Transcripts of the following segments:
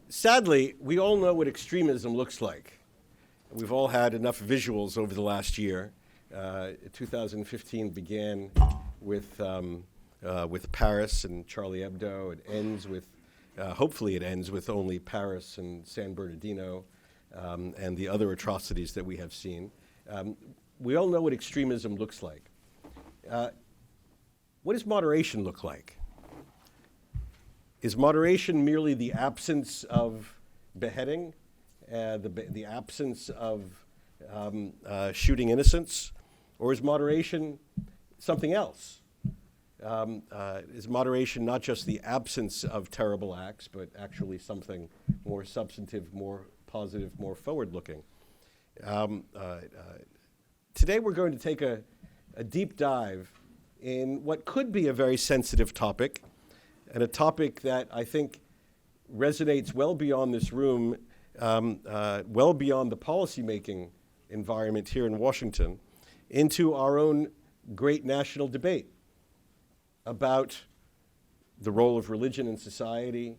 Sadly, we all know what extremism looks like. We've all had enough visuals over the last year. 2015 began with Paris and Charlie Hebdo. It ends with, hopefully it ends with only Paris and San Bernardino and the other atrocities that we have seen. We all know what extremism looks like. What does moderation look like? Is moderation merely the absence of beheading, the absence of shooting innocents, or is moderation something else? Is moderation not just the absence of terrible acts, but actually something more substantive, more positive, more forward-looking? Today we're going to take a deep dive in what could be a very sensitive topic, and a topic that I think resonates well beyond this room, well beyond the policymaking environment here in Washington, into our own great national debate about the role of religion in society,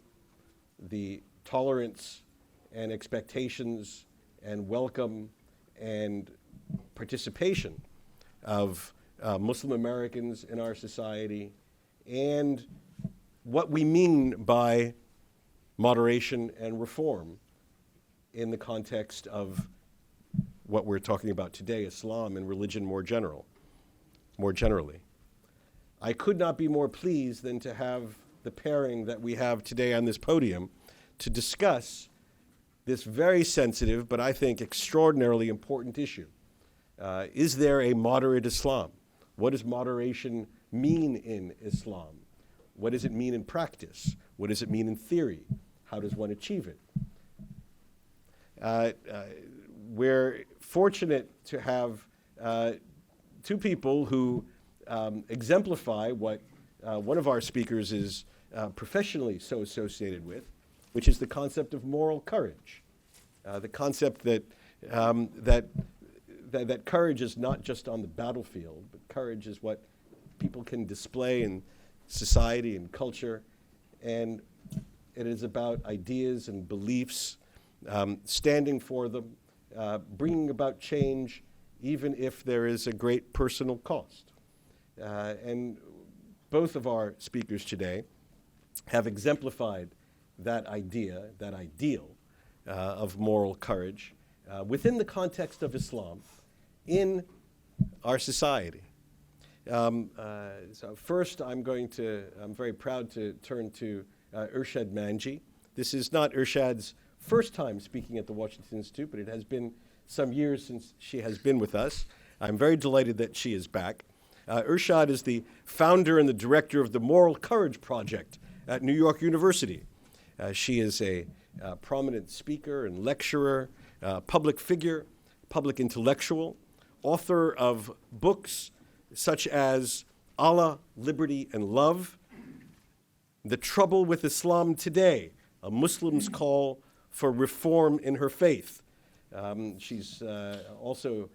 the tolerance and expectations and welcome and participation of Muslim Americans in our society, and what we mean by moderation and reform in the context of what we're talking about today, Islam and religion more generally. I could not be more pleased than to have the pairing that we have today on this podium to discuss this very sensitive, but I think extraordinarily important issue. Is there a moderate Islam? What does moderation mean in Islam? What does it mean in practice? What does it mean in theory? How does one achieve it? We're fortunate to have two people who exemplify what one of our speakers is professionally so associated with, which is the concept of moral courage. The concept that courage is not just on the battlefield, but courage is what people can display in society and culture, and it is about ideas and beliefs, standing for them, bringing about change, even if there is a great personal cost. And both of our speakers today have exemplified that idea, that ideal of moral courage within the context of Islam in our society. So first, I'm very proud to turn to Irshad Manji. This is not Irshad's first time speaking at the Washington Institute, but it has been some years since she has been with us. I'm very delighted that she is back. Irshad is the founder and the director of the Moral Courage Project at New York University. She is a prominent speaker and lecturer, public figure, public intellectual, author of books such as Allah, Liberty, and Love, The Trouble with Islam Today, A Muslim's Call for Reform in Her Faith. She's also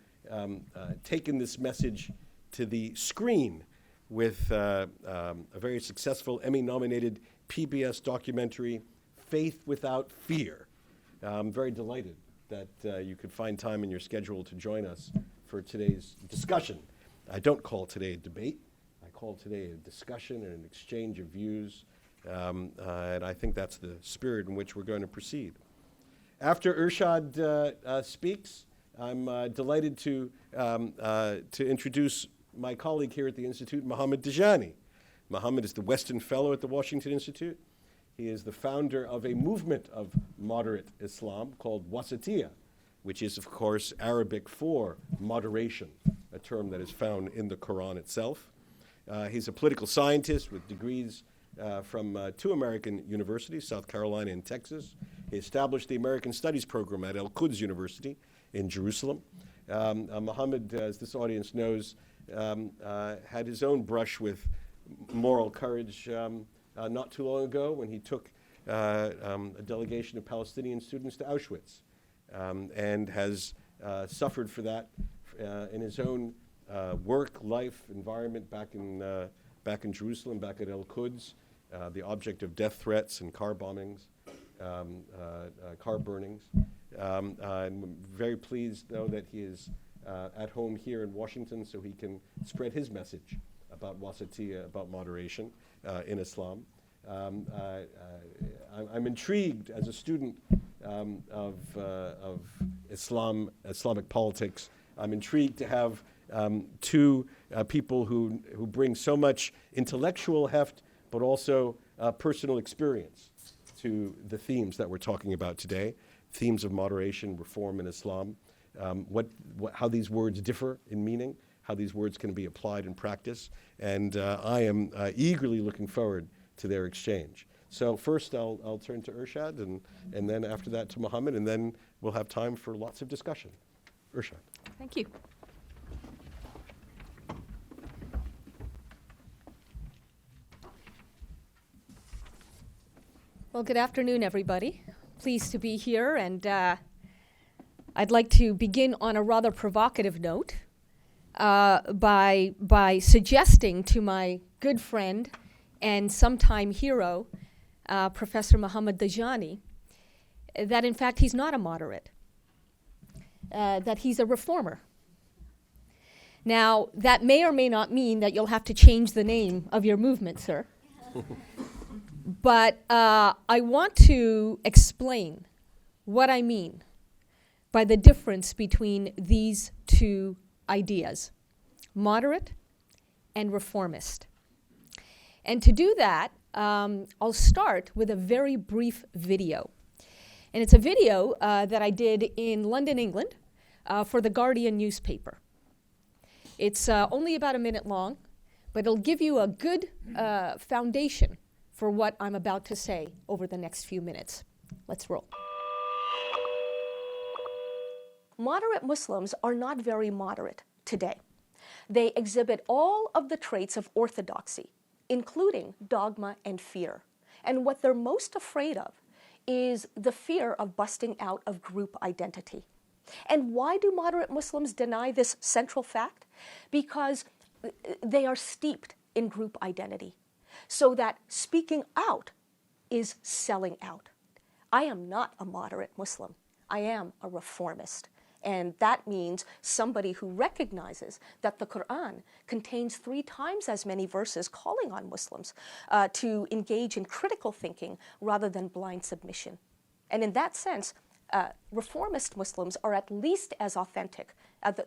taken this message to the screen with a very successful Emmy-nominated PBS documentary, Faith Without Fear. I'm very delighted that you could find time in your schedule to join us for today's discussion. I don't call today a debate. I call today a discussion and an exchange of views, and I think that's the spirit in which we're going to proceed. After Irshad speaks, I'm delighted to introduce my colleague here at the Institute, Mohammed Dajani. Mohammed is the Weston Fellow at the Washington Institute. He is the founder of a movement of moderate Islam called Wasatia, which is, of course, Arabic for moderation, a term that is found in the Quran itself. He's a political scientist with degrees from two American universities, South Carolina and Texas. He established the American Studies program at al-Quds University in Jerusalem. Mohammed, as this audience knows, had his own brush with moral courage not too long ago when he took a delegation of Palestinian students to Auschwitz, and has suffered for that in his own work, life, environment back in Jerusalem, back at al-Quds, the object of death threats and car bombings. car burnings. I'm very pleased, though, that he is at home here in Washington so he can spread his message about Wasatia, about moderation in Islam. I'm intrigued as a student of Islamic politics. I'm intrigued to have two people who bring so much intellectual heft, but also personal experience to the themes that we're talking about today, themes of moderation, reform in Islam, how these words differ in meaning, how these words can be applied in practice, and I am eagerly looking forward to their exchange. So first I'll turn to Irshad, and then after that to Mohammed, and then we'll have time for lots of discussion. Irshad. Thank you. Well, good afternoon, everybody. Pleased to be here, and I'd like to begin on a rather provocative note by suggesting to my good friend and sometime hero, Professor Mohammed Dajani, that in fact he's not a moderate, that he's a reformer. Now, that may or may not mean that you'll have to change the name of your movement, sir. But I want to explain what I mean by the difference between these two ideas, moderate and reformist. And to do that, I'll start with a very brief video. And it's a video that I did in London, England, for the Guardian newspaper. It's only about a minute long, but it'll give you a good foundation for what I'm about to say over the next few minutes. Let's roll. Moderate Muslims are not very moderate today. They exhibit all of the traits of orthodoxy, including dogma and fear. And what they're most afraid of is the fear of busting out of group identity. And why do moderate Muslims deny this central fact? Because they are steeped in group identity, so that speaking out is selling out. I am not a moderate Muslim. I am a reformist. And that means somebody who recognizes that the Quran contains 3 times as many verses calling on Muslims to engage in critical thinking rather than blind submission. And in that sense, reformist Muslims are at least as authentic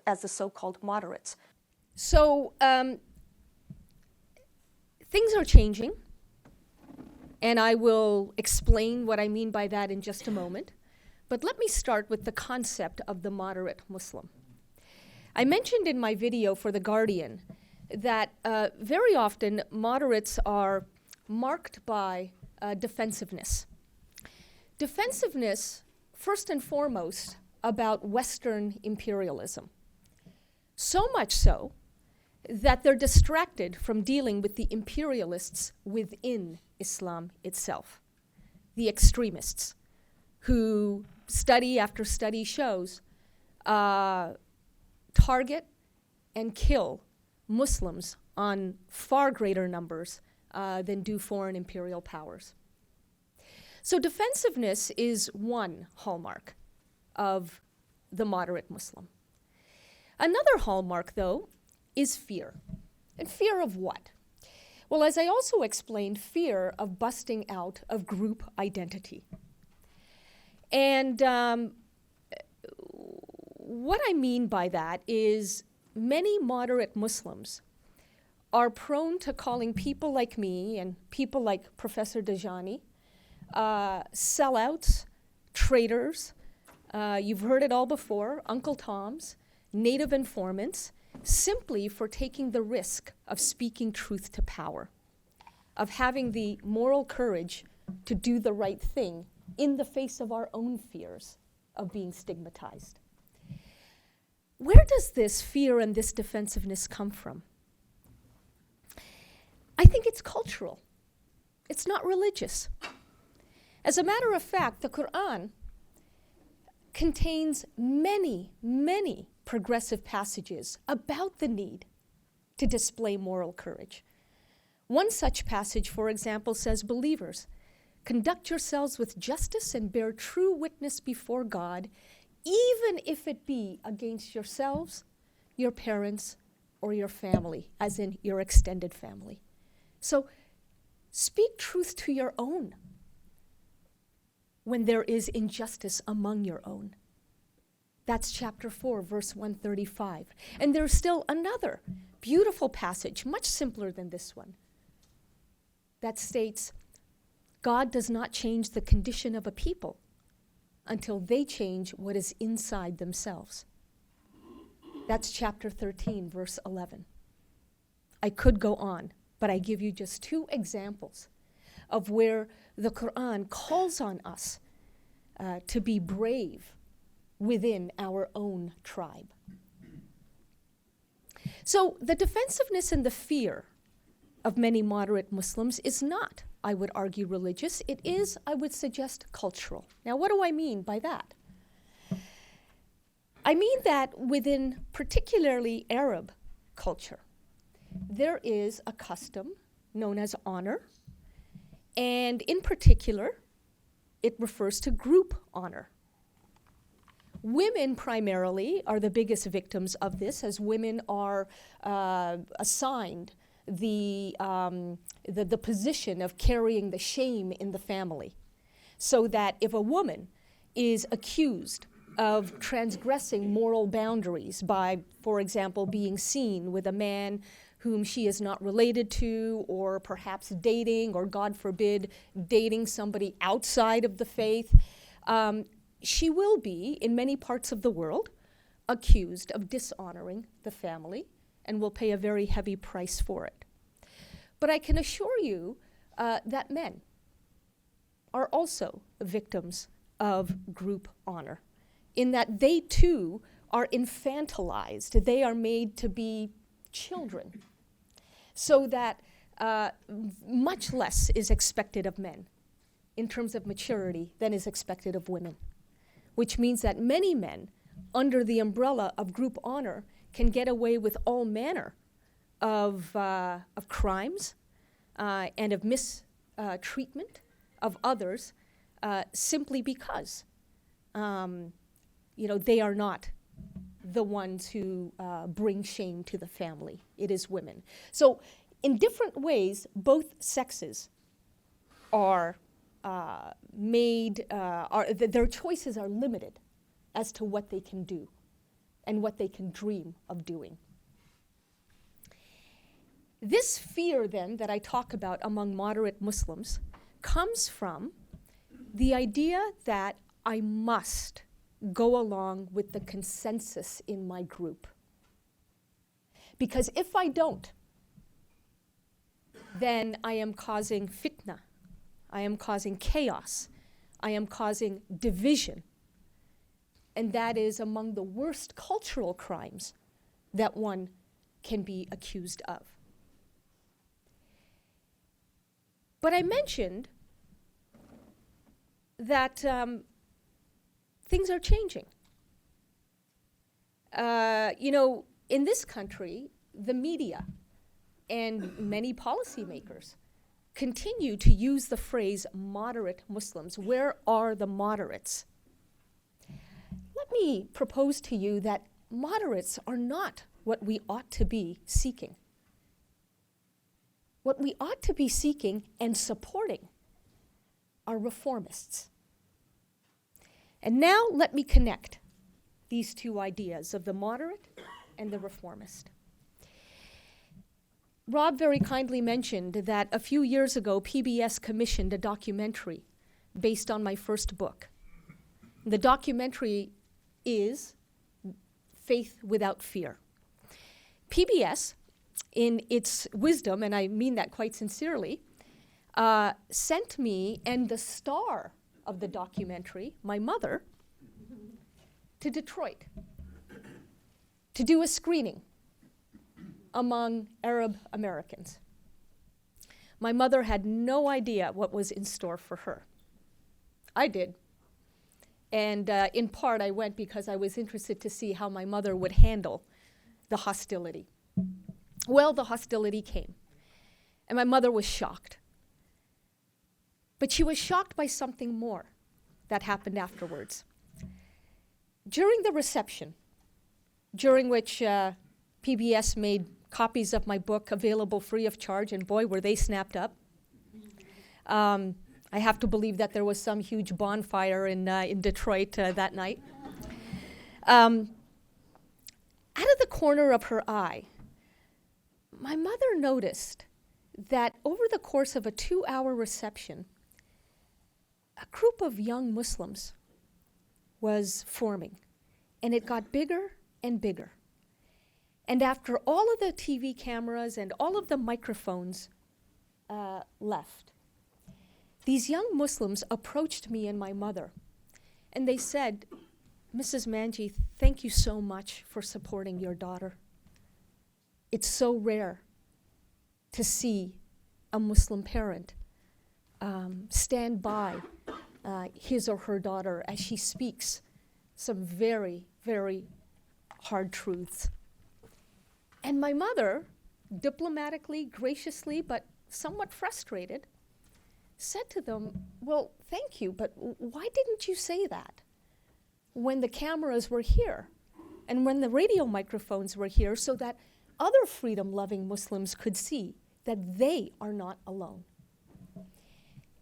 as the so-called moderates. So things are changing, and I will explain what I mean by that in just a moment. But let me start with the concept of the moderate Muslim. I mentioned in my video for The Guardian that very often moderates are marked by defensiveness. Defensiveness, first and foremost, about Western imperialism. So much so that they're distracted from dealing with the imperialists within Islam itself, the extremists, who study after study shows target and kill Muslims on far greater numbers than do foreign imperial powers. So defensiveness is one hallmark of the moderate Muslim. Another hallmark, though, is fear. And fear of what? Well, as I also explained, fear of busting out of group identity. And what I mean by that is many moderate Muslims are prone to calling people like me and people like Professor Dajani sellouts, traitors, you've heard it all before, Uncle Toms, native informants, simply for taking the risk of speaking truth to power, of having the moral courage to do the right thing in the face of our own fears of being stigmatized. Where does this fear and this defensiveness come from? I think it's cultural. It's not religious. As a matter of fact, the Quran contains many, many progressive passages about the need to display moral courage. One such passage, for example, says, believers, Conduct yourselves with justice and bear true witness before God, even if it be against yourselves, your parents, or your family, as in your extended family. So speak truth to your own when there is injustice among your own. That's chapter 4, verse 135. And there's still another beautiful passage, much simpler than this one, that states, God does not change the condition of a people until they change what is inside themselves. That's chapter 13, verse 11. I could go on, but I give you just 2 examples of where the Quran calls on us to be brave within our own tribe. So the defensiveness and the fear of many moderate Muslims is not, I would argue, religious. It is, I would suggest, cultural. Now, what do I mean by that? I mean that within particularly Arab culture, there is a custom known as honor, and in particular, it refers to group honor. Women primarily are the biggest victims of this, as women are assigned the position of carrying the shame in the family. So that if a woman is accused of transgressing moral boundaries by, for example, being seen with a man whom she is not related to, or perhaps dating, or God forbid, dating somebody outside of the faith, she will be, in many parts of the world, accused of dishonoring the family and will pay a very heavy price for it. But I can assure you that men are also victims of group honor, in that they too are infantilized. They are made to be children, so that much less is expected of men in terms of maturity than is expected of women, which means that many men, under the umbrella of group honor, can get away with all manner of crimes and of mistreatment of others simply because they are not the ones who bring shame to the family. It is women. So in different ways, both sexes are their choices are limited as to what they can do and what they can dream of doing. This fear, then, that I talk about among moderate Muslims comes from the idea that I must go along with the consensus in my group. Because if I don't, then I am causing fitna, I am causing chaos, I am causing division. And that is among the worst cultural crimes that one can be accused of. But I mentioned that things are changing. In this country, the media and many policymakers continue to use the phrase moderate Muslims. Where are the moderates? Let me propose to you that moderates are not what we ought to be seeking. What we ought to be seeking and supporting are reformists. And now let me connect these 2 ideas of the moderate and the reformist. Rob very kindly mentioned that a few years ago, PBS commissioned a documentary based on my first book. The documentary is Faith Without Fear. PBS, in its wisdom, and I mean that quite sincerely, sent me and the star of the documentary, my mother, to Detroit to do a screening among Arab Americans. My mother had no idea what was in store for her. I did. And in part, I went because I was interested to see how my mother would handle the hostility. Well, the hostility came, and my mother was shocked. But she was shocked by something more that happened afterwards. During the reception, during which PBS made copies of my book available free of charge, and boy, were they snapped up. I have to believe that there was some huge bonfire in Detroit that night. Out of the corner of her eye, my mother noticed that over the course of a 2-hour reception, a group of young Muslims was forming, and it got bigger and bigger. And after all of the TV cameras and all of the microphones left, these young Muslims approached me and my mother, and they said, "Mrs. Manji, thank you so much for supporting your daughter. It's so rare to see a Muslim parent stand by his or her daughter as she speaks some very, very hard truths." And my mother, diplomatically, graciously, but somewhat frustrated, said to them, "Well, thank you, but why didn't you say that when the cameras were here and when the radio microphones were here so that other freedom-loving Muslims could see that they are not alone?"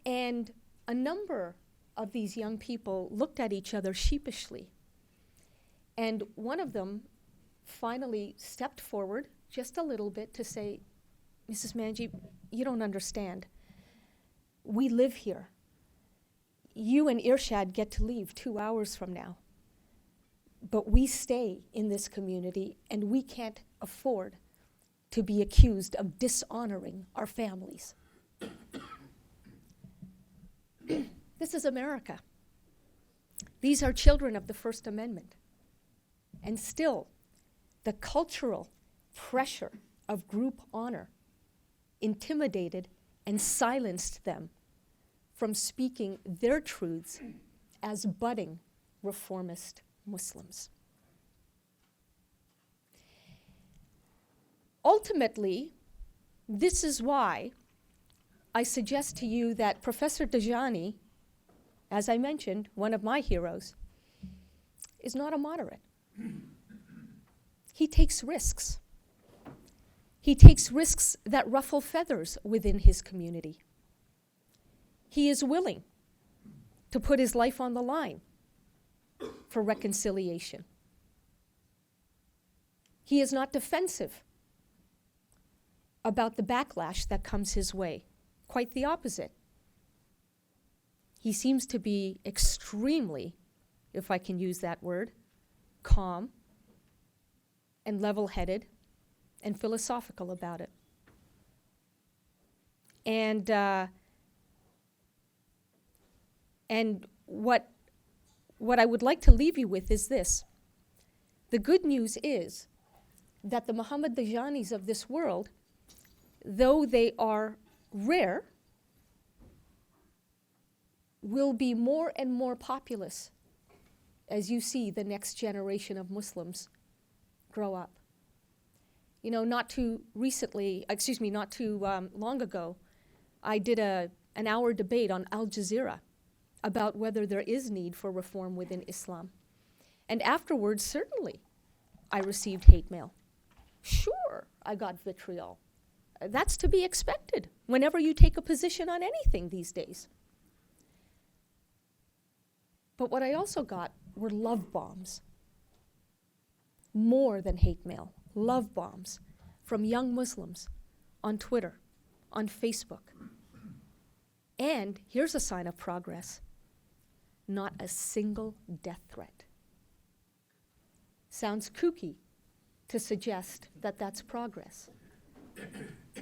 And a number of these young people looked at each other sheepishly. And one of them finally stepped forward just a little bit to say, "Mrs. Manji, you don't understand. We live here. You and Irshad get to leave 2 hours from now. But we stay in this community, and we can't afford to be accused of dishonoring our families." This is America. These are children of the First Amendment. And still, the cultural pressure of group honor intimidated and silenced them from speaking their truths as budding reformist Muslims. Ultimately, this is why I suggest to you that Professor Dajani, as I mentioned, one of my heroes, is not a moderate. He takes risks. He takes risks that ruffle feathers within his community. He is willing to put his life on the line for reconciliation. He is not defensive about the backlash that comes his way. Quite the opposite. He seems to be extremely, if I can use that word, calm and level-headed and philosophical about it. And what I would like to leave you with is this. The good news is that the Mohammed Dajanis of this world, though they are rare, will be more and more populous as you see the next generation of Muslims grow up. You know, not too long ago, I did an hour debate on Al Jazeera about whether there is need for reform within Islam. And afterwards, certainly, I received hate mail. Sure, I got vitriol. That's to be expected whenever you take a position on anything these days. But what I also got were love bombs. More than hate mail, love bombs from young Muslims on Twitter, on Facebook. And here's a sign of progress. Not a single death threat. Sounds kooky to suggest that that's progress.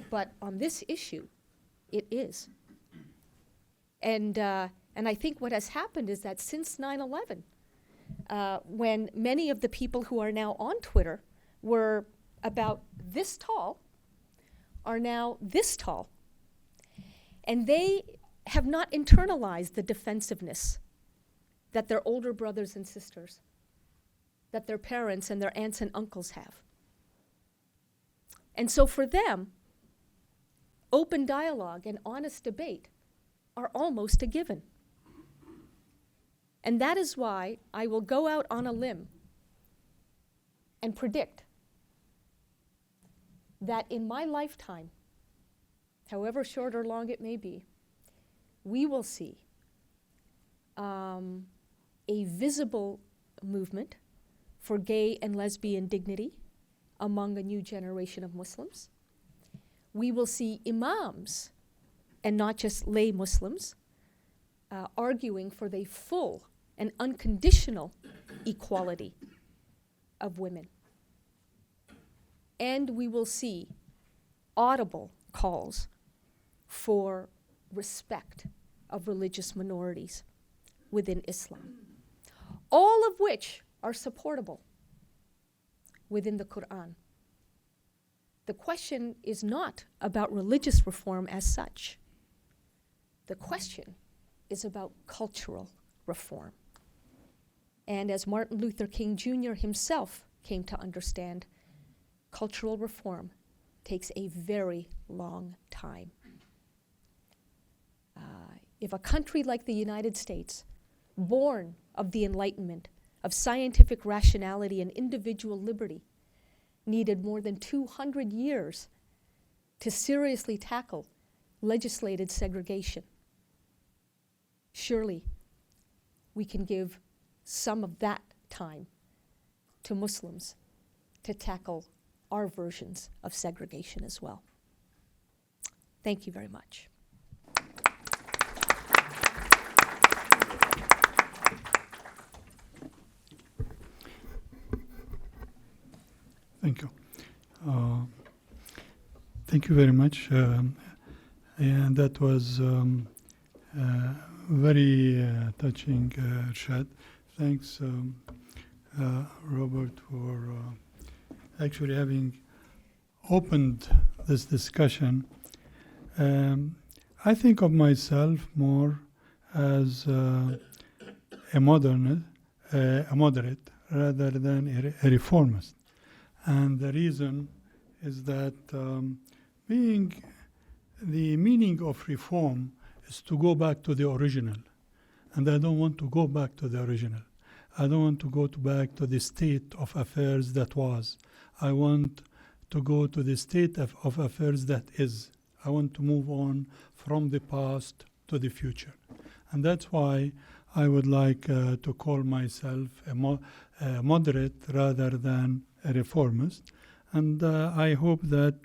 But on this issue, it is. And I think what has happened is that since 9/11, when many of the people who are now on Twitter were about this tall, are now this tall. And they have not internalized the defensiveness that their older brothers and sisters, that their parents and their aunts and uncles have. And so for them, open dialogue and honest debate are almost a given. And that is why I will go out on a limb and predict that in my lifetime, however short or long it may be, we will see a visible movement for gay and lesbian dignity among a new generation of Muslims. We will see imams, and not just lay Muslims, arguing for the full and unconditional equality of women. And we will see audible calls for respect of religious minorities within Islam, all of which are supportable within the Quran. The question is not about religious reform as such. The question is about cultural reform. And as Martin Luther King Jr. himself came to understand, cultural reform takes a very long time. If a country like the United States, born of the Enlightenment, of scientific rationality and individual liberty, needed more than 200 years to seriously tackle legislated segregation, surely we can give some of that time to Muslims to tackle our versions of segregation as well. Thank you very much. Thank you. Thank you very much. And that was very touching, Irshad. Thanks, Robert, for actually having opened this discussion. I think of myself more as a moderate rather than a reformist. And the reason is that the meaning of reform is to go back to the original. And I don't want to go back to the original. I don't want to go back to the state of affairs that was. I want to go to the state of affairs that is. I want to move on from the past to the future. And that's why I would like to call myself a moderate rather than a reformist. And I hope that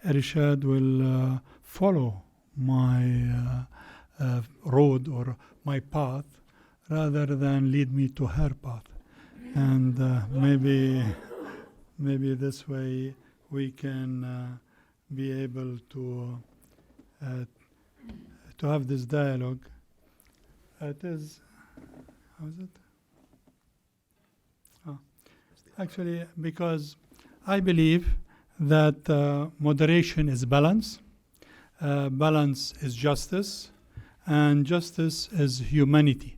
Irshad will follow my road or my path rather than lead me to her path. And maybe this way we can be able to have this dialogue. It is, how is it? Actually, because I believe that moderation is balance, balance is justice, and justice is humanity.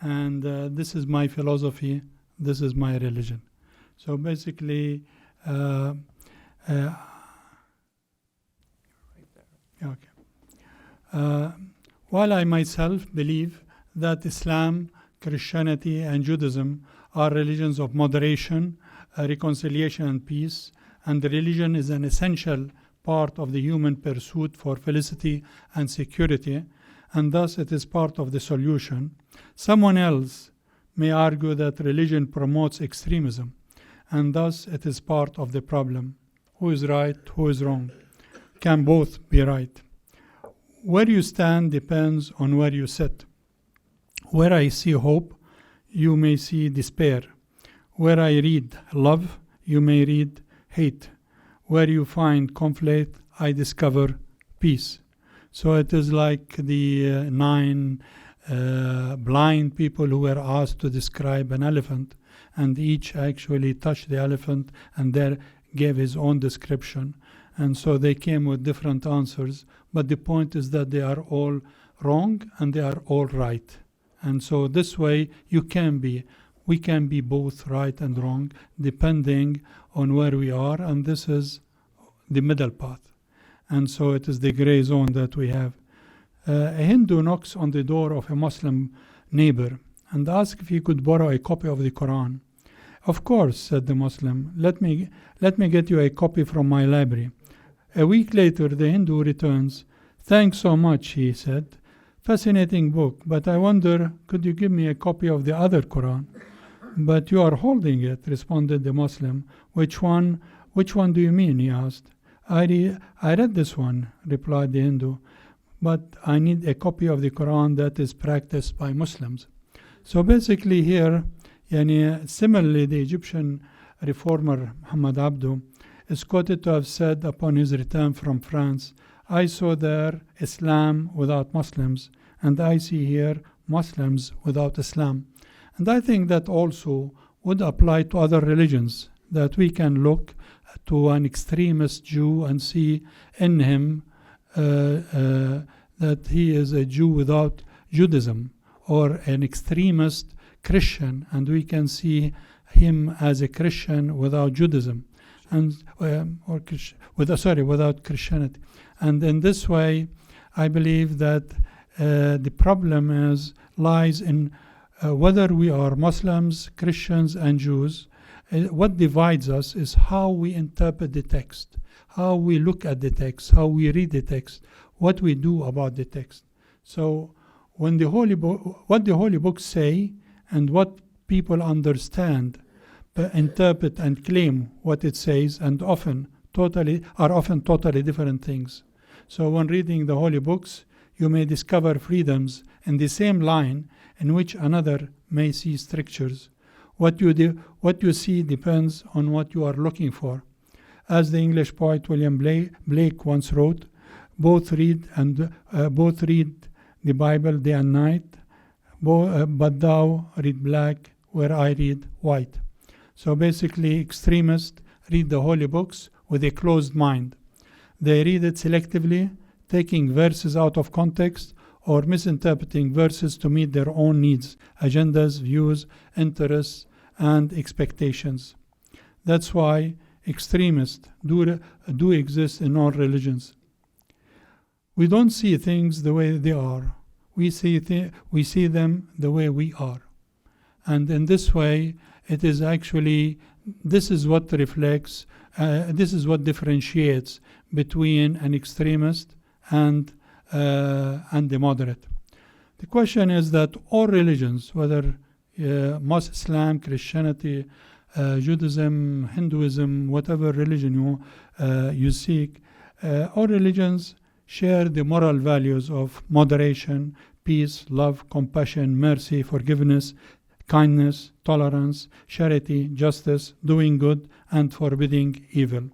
And this is my philosophy, this is my religion. So basically, while I myself believe that Islam, Christianity, and Judaism are religions of moderation, reconciliation, and peace, and the religion is an essential part of the human pursuit for felicity and security, and thus it is part of the solution. Someone else may argue that religion promotes extremism, and thus it is part of the problem. Who is right, who is wrong? Can both be right? Where you stand depends on where you sit. Where I see hope, you may see despair. Where I read love, you may read hate. Where you find conflict, I discover peace. So it is like the 9 blind people who were asked to describe an elephant, and each actually touched the elephant and there gave his own description. And so they came with different answers, but the point is that they are all wrong and they are all right. And so this way we can be both right and wrong depending on where we are, and this is the middle path. And so it is the gray zone that we have. A Hindu knocks on the door of a Muslim neighbor and asks if he could borrow a copy of the Quran. Of course, said the Muslim, let me get you a copy from my library. A week later, the Hindu returns. Thanks so much, he said. Fascinating book, but I wonder, could you give me a copy of the other Quran? But you are holding it, responded the Muslim. Which one do you mean, he asked. I read this one, replied the Hindu, but I need a copy of the Quran that is practiced by Muslims. So basically here, similarly, the Egyptian reformer Muhammad Abdu is quoted to have said upon his return from France, I saw there Islam without Muslims, and I see here Muslims without Islam. And I think that also would apply to other religions, that we can look to an extremist Jew and see in him that he is a Jew without Judaism, or an extremist Christian, and we can see him as a Christian without Judaism, and without Christianity. And in this way, I believe that the problem lies in whether we are Muslims, Christians, and Jews. What divides us is how we interpret the text, how we look at the text, how we read the text, what we do about the text. So when what the holy books say and what people understand, interpret and claim what it says, and often totally different things. So when reading the holy books, you may discover freedoms in the same line in which another may see strictures. What you see depends on what you are looking for. As the English poet William Blake once wrote, both read the Bible day and night, but thou read black where I read white. So basically, extremists read the holy books with a closed mind. They read it selectively, taking verses out of context or misinterpreting verses to meet their own needs, agendas, views, interests, and expectations. That's why extremists do exist in all religions. We don't see things the way they are. We see them the way we are. And in this way, it is actually, this is what reflects, this is what differentiates between an extremist and the moderate. The question is that all religions, whether Islam, Christianity, Judaism, Hinduism, whatever religion you seek, all religions share the moral values of moderation, peace, love, compassion, mercy, forgiveness, kindness, tolerance, charity, justice, doing good, and forbidding evil.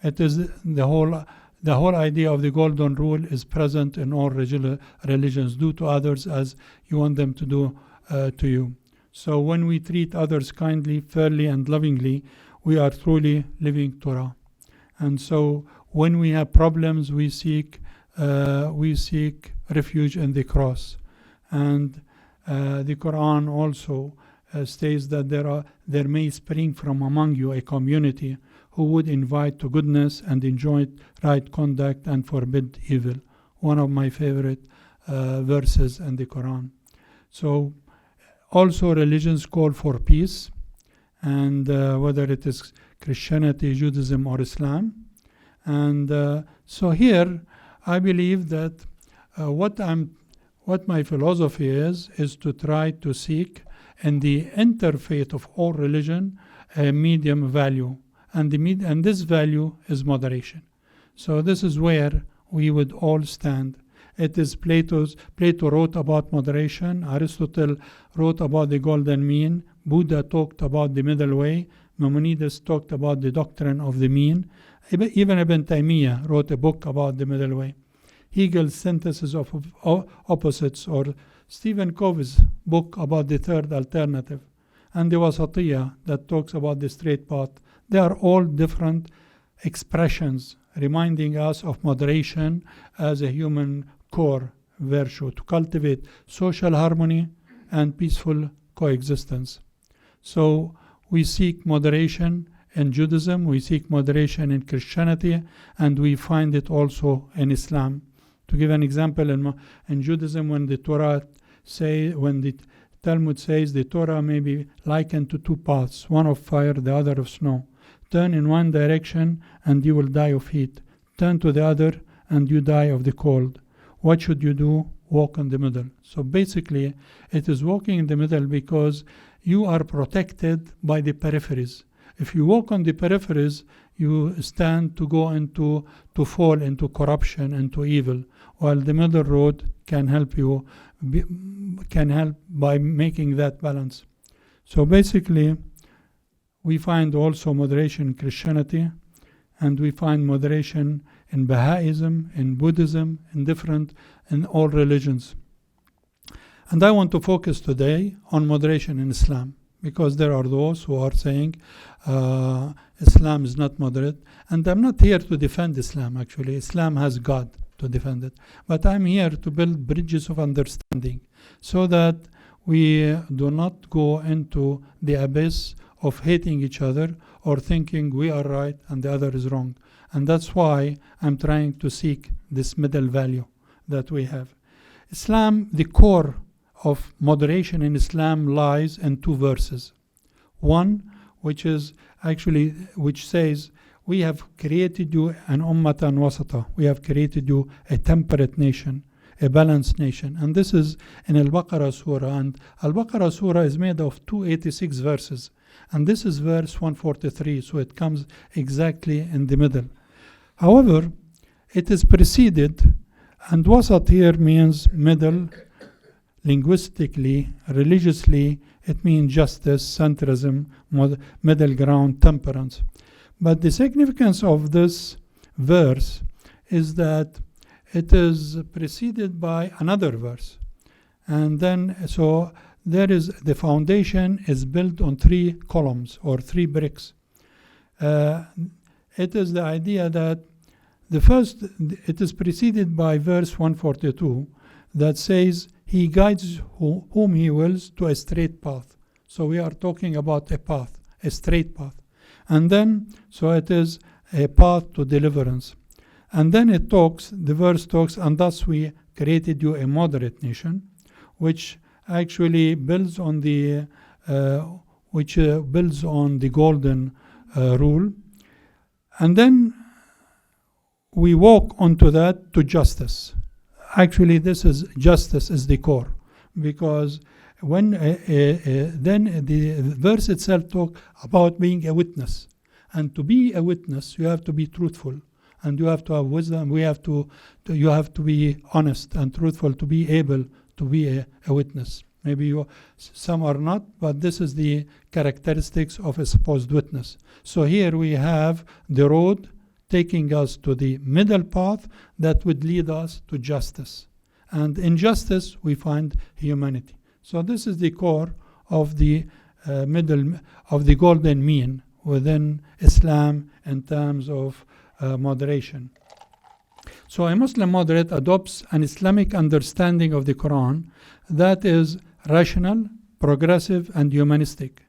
It is the whole idea of the golden rule is present in all religions. Do to others as you want them to do to you. So when we treat others kindly, fairly, and lovingly, we are truly living Torah. And so when we have problems, we seek refuge in the cross. And the Quran also states that there may spring from among you a community who would invite to goodness and enjoy right conduct and forbid evil. One of my favorite verses in the Quran. So also religions call for peace, and whether it is Christianity, Judaism, or Islam. And so here I believe that what my philosophy is to try to seek in the interfaith of all religion a medium value, and this value is moderation. So this is where we would all stand. It is Plato wrote about moderation, Aristotle wrote about the golden mean, Buddha talked about the middle way, Maimonides talked about the doctrine of the mean, even Ibn Taymiyyah wrote a book about the middle way. Hegel's synthesis of opposites, or Stephen Covey's book about the third alternative, and the Wasatia that talks about the straight path. They are all different expressions reminding us of moderation as a human core virtue to cultivate social harmony and peaceful coexistence. So we seek moderation in Judaism, we seek moderation in Christianity, and we find it also in Islam, To give an example, in Judaism, when the Talmud says the Torah may be likened to two paths, one of fire, the other of snow. Turn in one direction and you will die of heat. Turn to the other and you die of the cold. What should you do? Walk in the middle. So basically, it is walking in the middle because you are protected by the peripheries. If you walk on the peripheries, you stand to fall into corruption, into evil, while the middle road can help you, can help by making that balance. So basically, we find also moderation in Christianity, and we find moderation in Baha'ism, in Buddhism, in all religions. And I want to focus today on moderation in Islam, because there are those who are saying Islam is not moderate. And I'm not here to defend Islam, actually. Islam has God to defend it. But I'm here to build bridges of understanding so that we do not go into the abyss of hating each other or thinking we are right and the other is wrong. And that's why I'm trying to seek this middle value that we have. Islam, the core of moderation in Islam lies in two verses. One, which says, we have created you an ummatan wasata. We have created you a temperate nation, a balanced nation. And this is in al-Baqarah surah. And al-Baqarah surah is made of 286 verses. And this is verse 143, so it comes exactly in the middle. However, it is preceded, and wasat here means middle, linguistically, religiously, it means justice, centrism, middle ground, temperance. But the significance of this verse is that it is preceded by another verse. And then, so there is, the foundation is built on 3 columns or 3 bricks. It is the idea that it is preceded by verse 142 that says, he guides whom he wills to a straight path. So we are talking about a path, a straight path. And then, so it is a path to deliverance. And then the verse talks, and thus we created you a moderate nation, which actually builds on the golden rule. And then we walk onto that to justice. Actually, justice is the core, because when then the verse itself talks about being a witness, and to be a witness, you have to be truthful, and you have to have wisdom. You have to be honest and truthful to be able to be a witness. Maybe some are not, but this is the characteristics of a supposed witness. So here we have the road taking us to the middle path that would lead us to justice. And in justice, we find humanity. So this is the core of the golden mean within Islam in terms of moderation. So a Muslim moderate adopts an Islamic understanding of the Quran that is rational, progressive, and humanistic,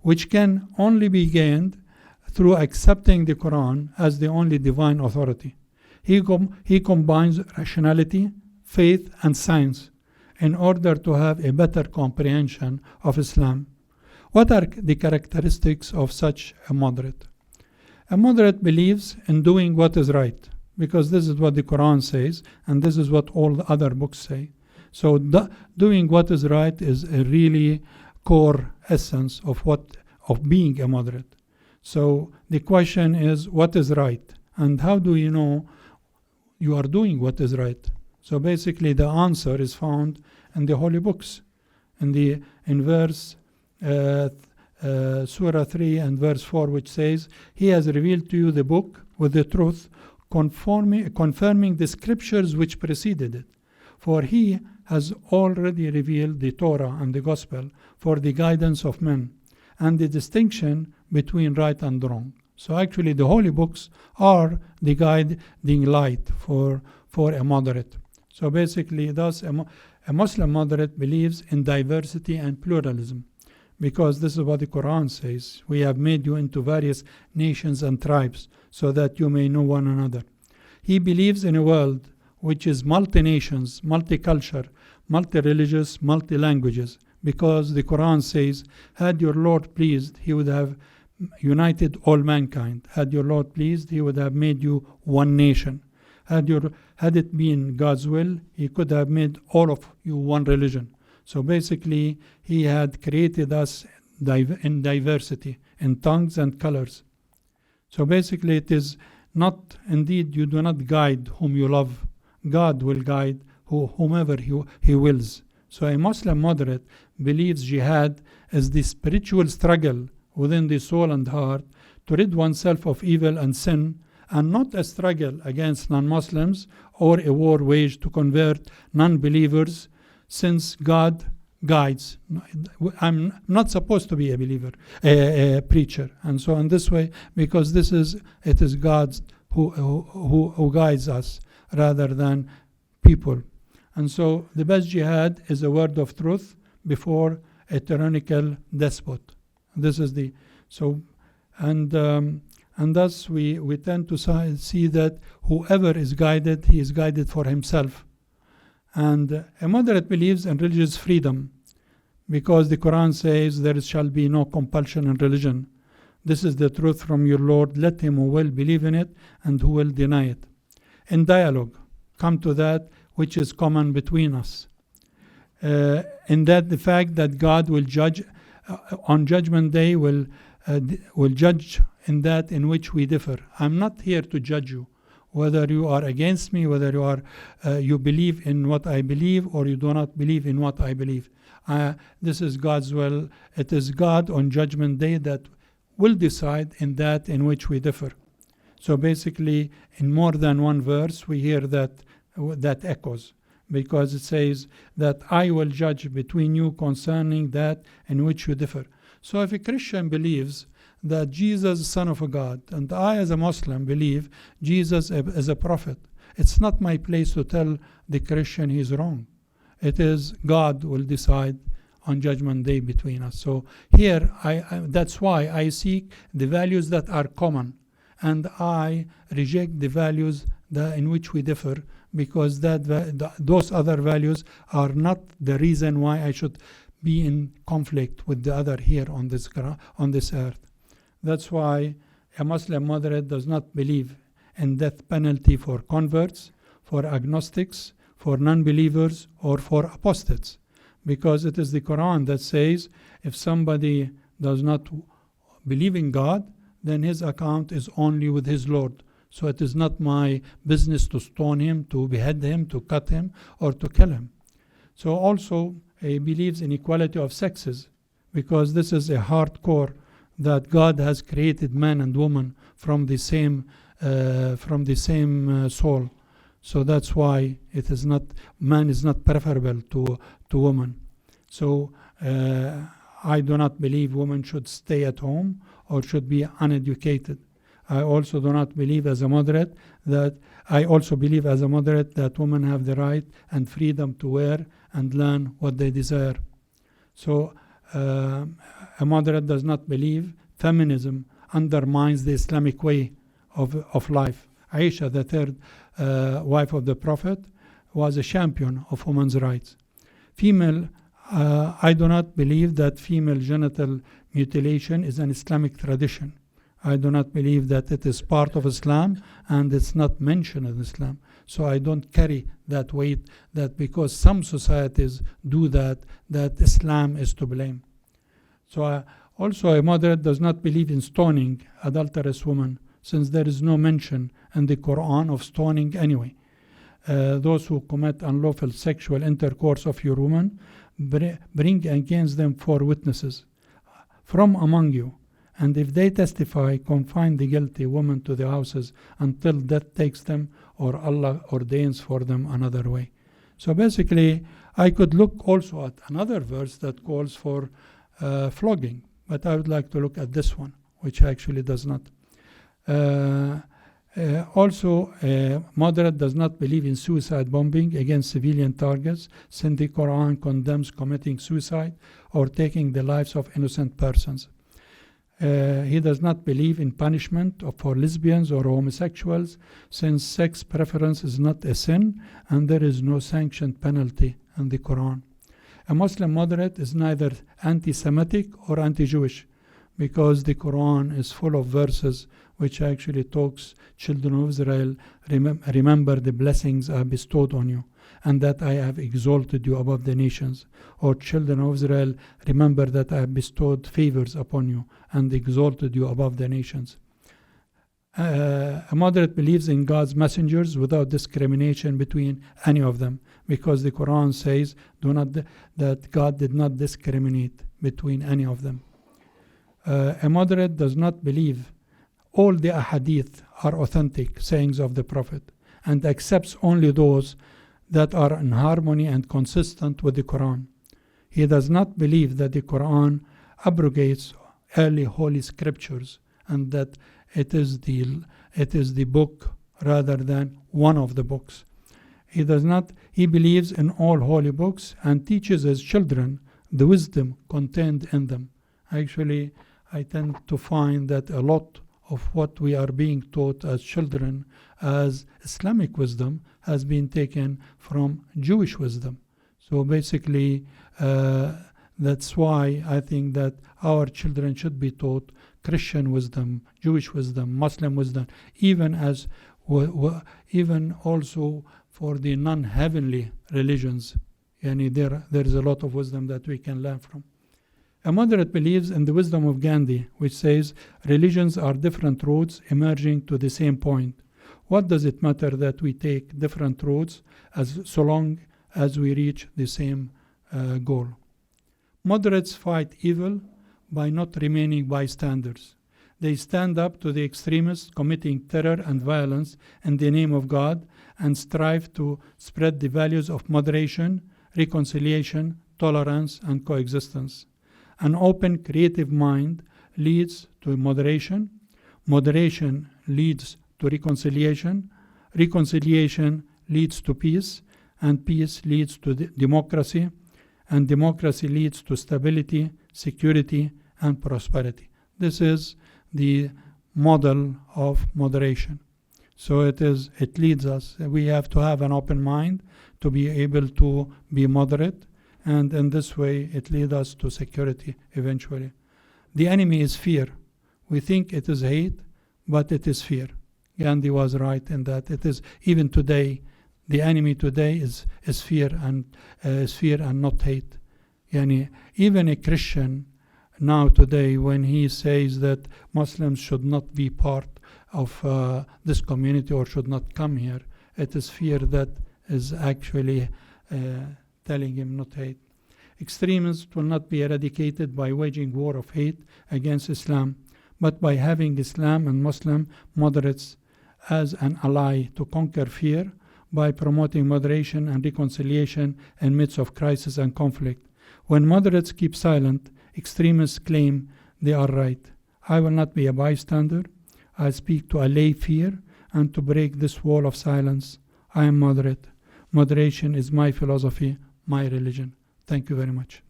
which can only be gained through accepting the Quran as the only divine authority. He combines rationality, faith, and science in order to have a better comprehension of Islam. What are the characteristics of such a moderate? A moderate believes in doing what is right, because this is what the Quran says, and this is what all the other books say. So doing what is right is a really core essence of being a moderate. So the question is, what is right? And how do you know you are doing what is right? So basically the answer is found in the holy books. In verse Surah 3 and verse 4, which says, he has revealed to you the book with the truth, confirming the scriptures which preceded it. For he has already revealed the Torah and the gospel for the guidance of men and the distinction between right and wrong. So actually the holy books are the guiding light for a moderate. So basically thus a Muslim moderate believes in diversity and pluralism, because this is what the Quran says. We have made you into various nations and tribes so that you may know one another. He believes in a world which is multi-nations, multicultural, multi-religious, multi-languages. Because the Quran says, had your Lord pleased, he would have united all mankind. Had your Lord pleased, he would have made you one nation. Had it been God's will, he could have made all of you one religion. So basically, he had created us in diversity, in tongues and colors. So basically, it is not, indeed, you do not guide whom you love. God will guide whomever he wills. So a Muslim moderate believes jihad is the spiritual struggle within the soul and heart to rid oneself of evil and sin, and not a struggle against non-Muslims or a war waged to convert non-believers, since God guides. I'm not supposed to be a believer, a preacher. And so in this way, because it is God who guides us rather than people. And so the best jihad is a word of truth before a tyrannical despot. This is the, so, and thus we tend to see that whoever is guided, he is guided for himself. And a moderate believes in religious freedom, because the Quran says there shall be no compulsion in religion. This is the truth from your Lord. Let him who will believe in it and who will deny it. In dialogue, come to that which is common between us. In that the fact that God will judge on Judgment Day will judge in that in which we differ. I'm not here to judge you, whether you are against me, whether you believe in what I believe or you do not believe in what I believe. This is God's will. It is God on Judgment Day that will decide in that in which we differ. So basically, in more than one verse, we hear that echoes, because it says that I will judge between you concerning that in which you differ. So if a Christian believes that Jesus is Son of a God, and I as a Muslim believe Jesus is a prophet, it's not my place to tell the Christian he's wrong. It is God will decide on Judgment Day between us. So here, that's why I seek the values that are common, and I reject the values in which we differ, because those other values are not the reason why I should be in conflict with the other here on this earth. That's why a Muslim moderate does not believe in death penalty for converts, for agnostics, for non-believers, or for apostates, because it is the Quran that says if somebody does not believe in God, then his account is only with his Lord. So it is not my business to stone him, to behead him, to cut him, or to kill him. So also he believes in equality of sexes, because this is a hardcore that God has created man and woman from the same soul. So that's why man is not preferable to woman. So I do not believe women should stay at home or should be uneducated. I also do not believe as a moderate that women have the right and freedom to wear and learn what they desire. So a moderate does not believe feminism undermines the Islamic way of life. Aisha, the third wife of the Prophet, was a champion of women's rights. I do not believe that female genital mutilation is an Islamic tradition. I do not believe that it is part of Islam, and it's not mentioned in Islam. So I don't carry that weight that because some societies do that Islam is to blame. So also a moderate does not believe in stoning adulterous women, since there is no mention in the Quran of stoning anyway. Those who commit unlawful sexual intercourse of your woman, bring against them 4 witnesses from among you. And if they testify, confine the guilty woman to the houses until death takes them or Allah ordains for them another way. So basically, I could look also at another verse that calls for flogging, but I would like to look at this one, which actually does not. Also, moderate does not believe in suicide bombing against civilian targets, since the Quran condemns committing suicide or taking the lives of innocent persons. He does not believe in punishment for lesbians or homosexuals, since sex preference is not a sin and there is no sanctioned penalty in the Quran. A Muslim moderate is neither anti-Semitic or anti-Jewish, because the Quran is full of verses which actually talks, children of Israel, remember the blessings I bestowed on you, and that I have exalted you above the nations. Or children of Israel, remember that I have bestowed favors upon you and exalted you above the nations. A moderate believes in God's messengers without discrimination between any of them, because the Quran says that God did not discriminate between any of them. A moderate does not believe all the ahadith are authentic sayings of the Prophet, and accepts only those that are in harmony and consistent with the Quran. He does not believe that the Quran abrogates early holy scriptures, and that it is the book rather than one of the books. He believes in all holy books and teaches his children the wisdom contained in them. Actually, I tend to find that a lot of what we are being taught as children as Islamic wisdom has been taken from Jewish wisdom. So basically, that's why I think that our children should be taught Christian wisdom, Jewish wisdom, Muslim wisdom, even also for the non-heavenly religions. There is a lot of wisdom that we can learn from. A moderate believes in the wisdom of Gandhi, which says religions are different roads emerging to the same point. What does it matter that we take different roads so long as we reach the same goal? Moderates fight evil by not remaining bystanders. They stand up to the extremists committing terror and violence in the name of God and strive to spread the values of moderation, reconciliation, tolerance, and coexistence. An open, creative mind leads to moderation. Moderation leads to reconciliation. Reconciliation leads to peace. And peace leads to democracy. And democracy leads to stability, security, and prosperity. This is the model of moderation. So it leads us. We have to have an open mind to be able to be moderate. And in this way, it leads us to security eventually. The enemy is fear. We think it is hate, but it is fear. Gandhi was right in that. It is even today. The enemy today is fear and not hate. Even a Christian now today, when he says that Muslims should not be part of this community or should not come here, it is fear that is actually telling him not hate. Extremists will not be eradicated by waging war of hate against Islam, but by having Islam and Muslim moderates as an ally to conquer fear by promoting moderation and reconciliation in midst of crisis and conflict. When moderates keep silent, extremists claim they are right. I will not be a bystander. I speak to allay fear and to break this wall of silence. I am moderate. Moderation is my philosophy, my religion. Thank you very much.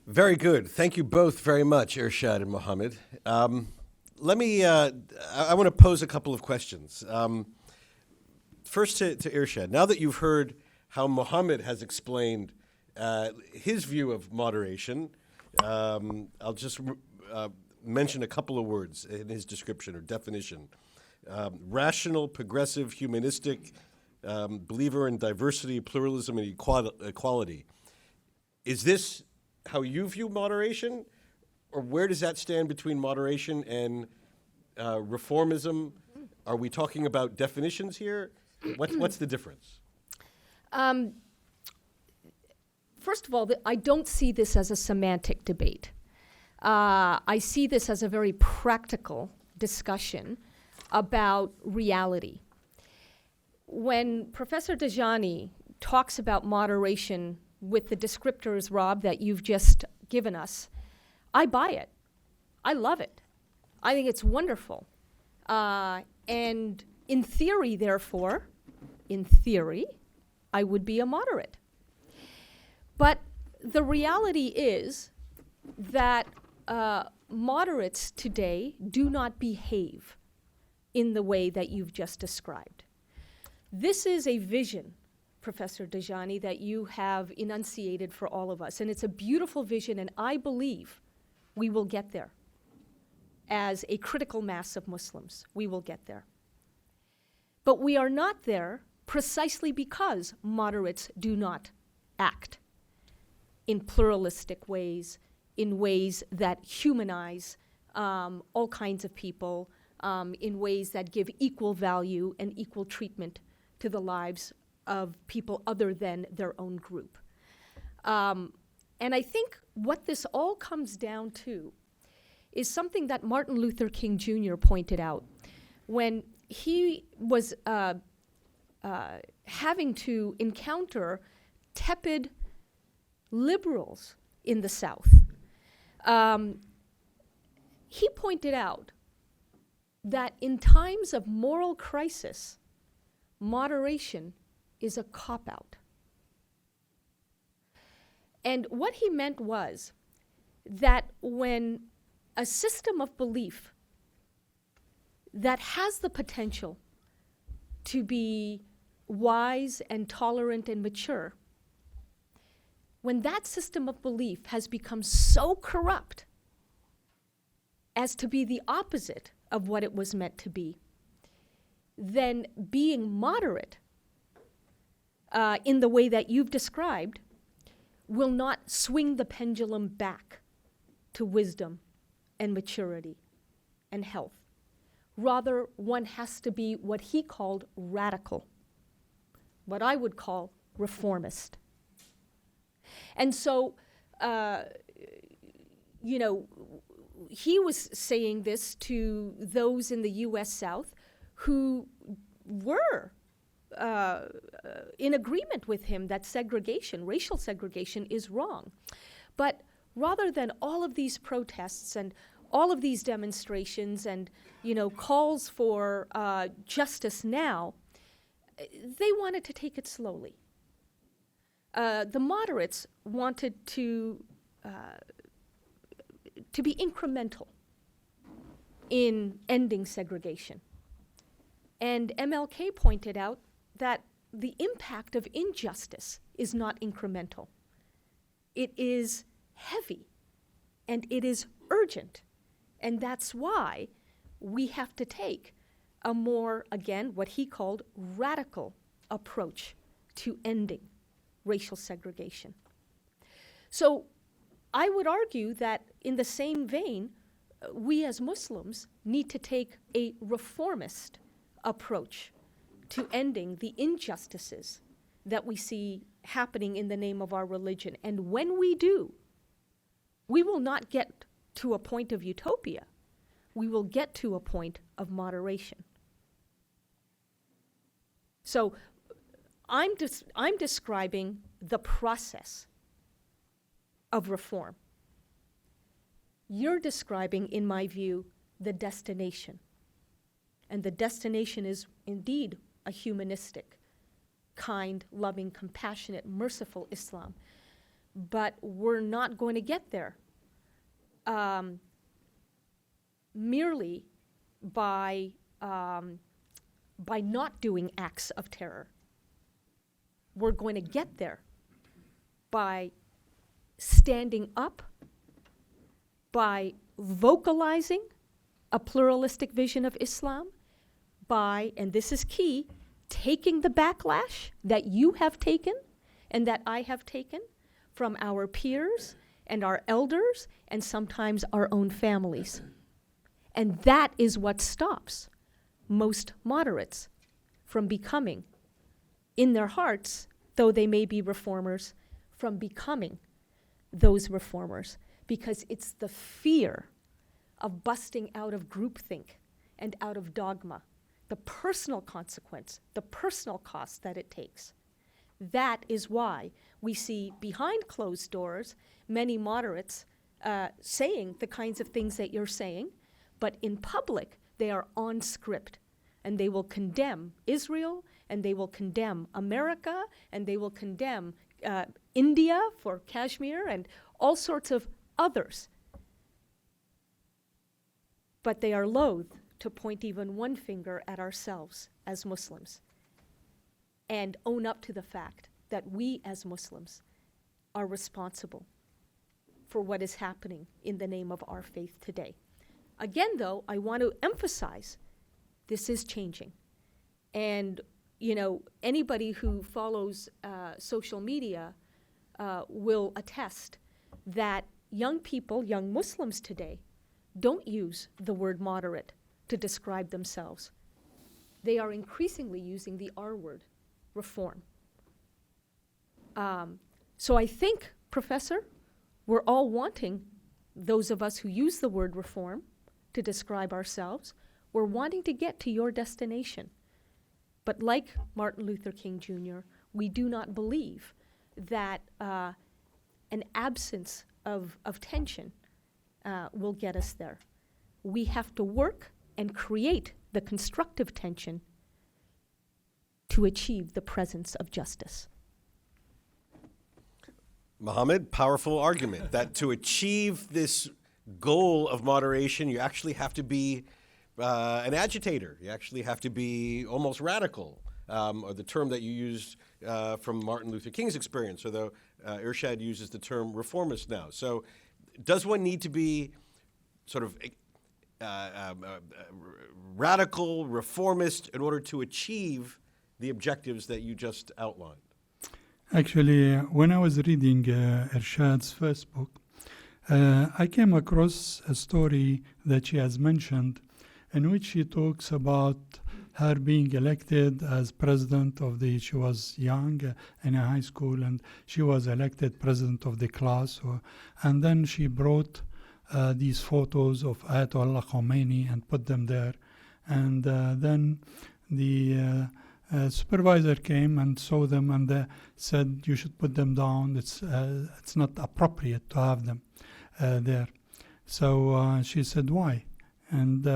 Very good. Thank you both very much, Irshad and Mohammed. I want to pose a couple of questions. First to Irshad. Now that you've heard how Mohammed has explained his view of moderation, I'll just mention a couple of words in his description or definition. Rational, progressive, humanistic, believer in diversity, pluralism, and equality. Is this how you view moderation? Or where does that stand between moderation and reformism? Are we talking about definitions here? What's the difference? First of all, I don't see this as a semantic debate. I see this as a very practical discussion about reality. When Professor Dajani talks about moderation with the descriptors, Rob, that you've just given us, I buy it. I love it. I think it's wonderful. And in theory, therefore, I would be a moderate. But the reality is that moderates today do not behave in the way that you've just described. This is a vision, Professor Dajani, that you have enunciated for all of us. And it's a beautiful vision, and I believe we will get there. As a critical mass of Muslims, we will get there. But we are not there precisely because moderates do not act in pluralistic ways, in ways that humanize all kinds of people, in ways that give equal value and equal treatment to the lives of people other than their own group. And I think what this all comes down to is something that Martin Luther King Jr. pointed out when he was having to encounter tepid liberals in the South. He pointed out that in times of moral crisis, moderation is a cop-out. And what he meant was that when a system of belief that has the potential to be wise and tolerant and mature, when that system of belief has become so corrupt as to be the opposite of what it was meant to be, then being moderate in the way that you've described will not swing the pendulum back to wisdom and maturity and health. Rather, one has to be what he called radical, what I would call reformist. And so, he was saying this to those in the U.S. South who were in agreement with him that segregation, racial segregation, is wrong. But rather than all of these protests and all of these demonstrations and, calls for justice now, they wanted to take it slowly. The moderates wanted to be incremental in ending segregation. And MLK pointed out that the impact of injustice is not incremental. It is heavy, and it is urgent. And that's why we have to take a more, again, what he called radical approach to ending racial segregation. So I would argue that in the same vein, we as Muslims need to take a reformist approach to ending the injustices that we see happening in the name of our religion. And when we do, we will not get to a point of utopia. We will get to a point of moderation. So I'm describing the process of reform. You're describing, in my view, the destination. And the destination is indeed a humanistic, kind, loving, compassionate, merciful Islam. But we're not going to get there merely by not doing acts of terror. We're going to get there by standing up, by vocalizing a pluralistic vision of Islam, by, and this is key, taking the backlash that you have taken and that I have taken from our peers and our elders and sometimes our own families. And that is what stops most moderates from becoming, in their hearts, though they may be reformers, from becoming those reformers, because it's the fear of busting out of groupthink and out of dogma, the personal consequence, the personal cost that it takes. That is why we see behind closed doors many moderates saying the kinds of things that you're saying, but in public they are on script, and they will condemn Israel, and they will condemn America, and they will condemn India for Kashmir and all sorts of others. But they are loath to point even one finger at ourselves as Muslims and own up to the fact that we as Muslims are responsible for what is happening in the name of our faith today. Again, though, I want to emphasize this is changing. And, you know, anybody who follows social media will attest that young people, young Muslims today, don't use the word moderate to describe themselves. They are increasingly using the R word, reform. So I think, Professor, we're all wanting, those of us who use the word reform to describe ourselves, we're wanting to get to your destination. But like Martin Luther King Jr., we do not believe that an absence of tension will get us there. We have to work and create the constructive tension to achieve the presence of justice. Mohammed, powerful argument that to achieve this goal of moderation, you actually have to be an agitator. You actually have to be almost radical, or the term that you used from Martin Luther King's experience, although Irshad uses the term reformist now. So does one need to be sort of radical, reformist in order to achieve the objectives that you just outlined? Actually, when I was reading Irshad's first book, I came across a story that she has mentioned in which she talks about her being elected as president of she was young in a high school, and she was elected president of the class. And then she brought these photos of Ayatollah Khomeini and put them there. And then the supervisor came and saw them and said, you should put them down. It's not appropriate to have them there. So she said, why? And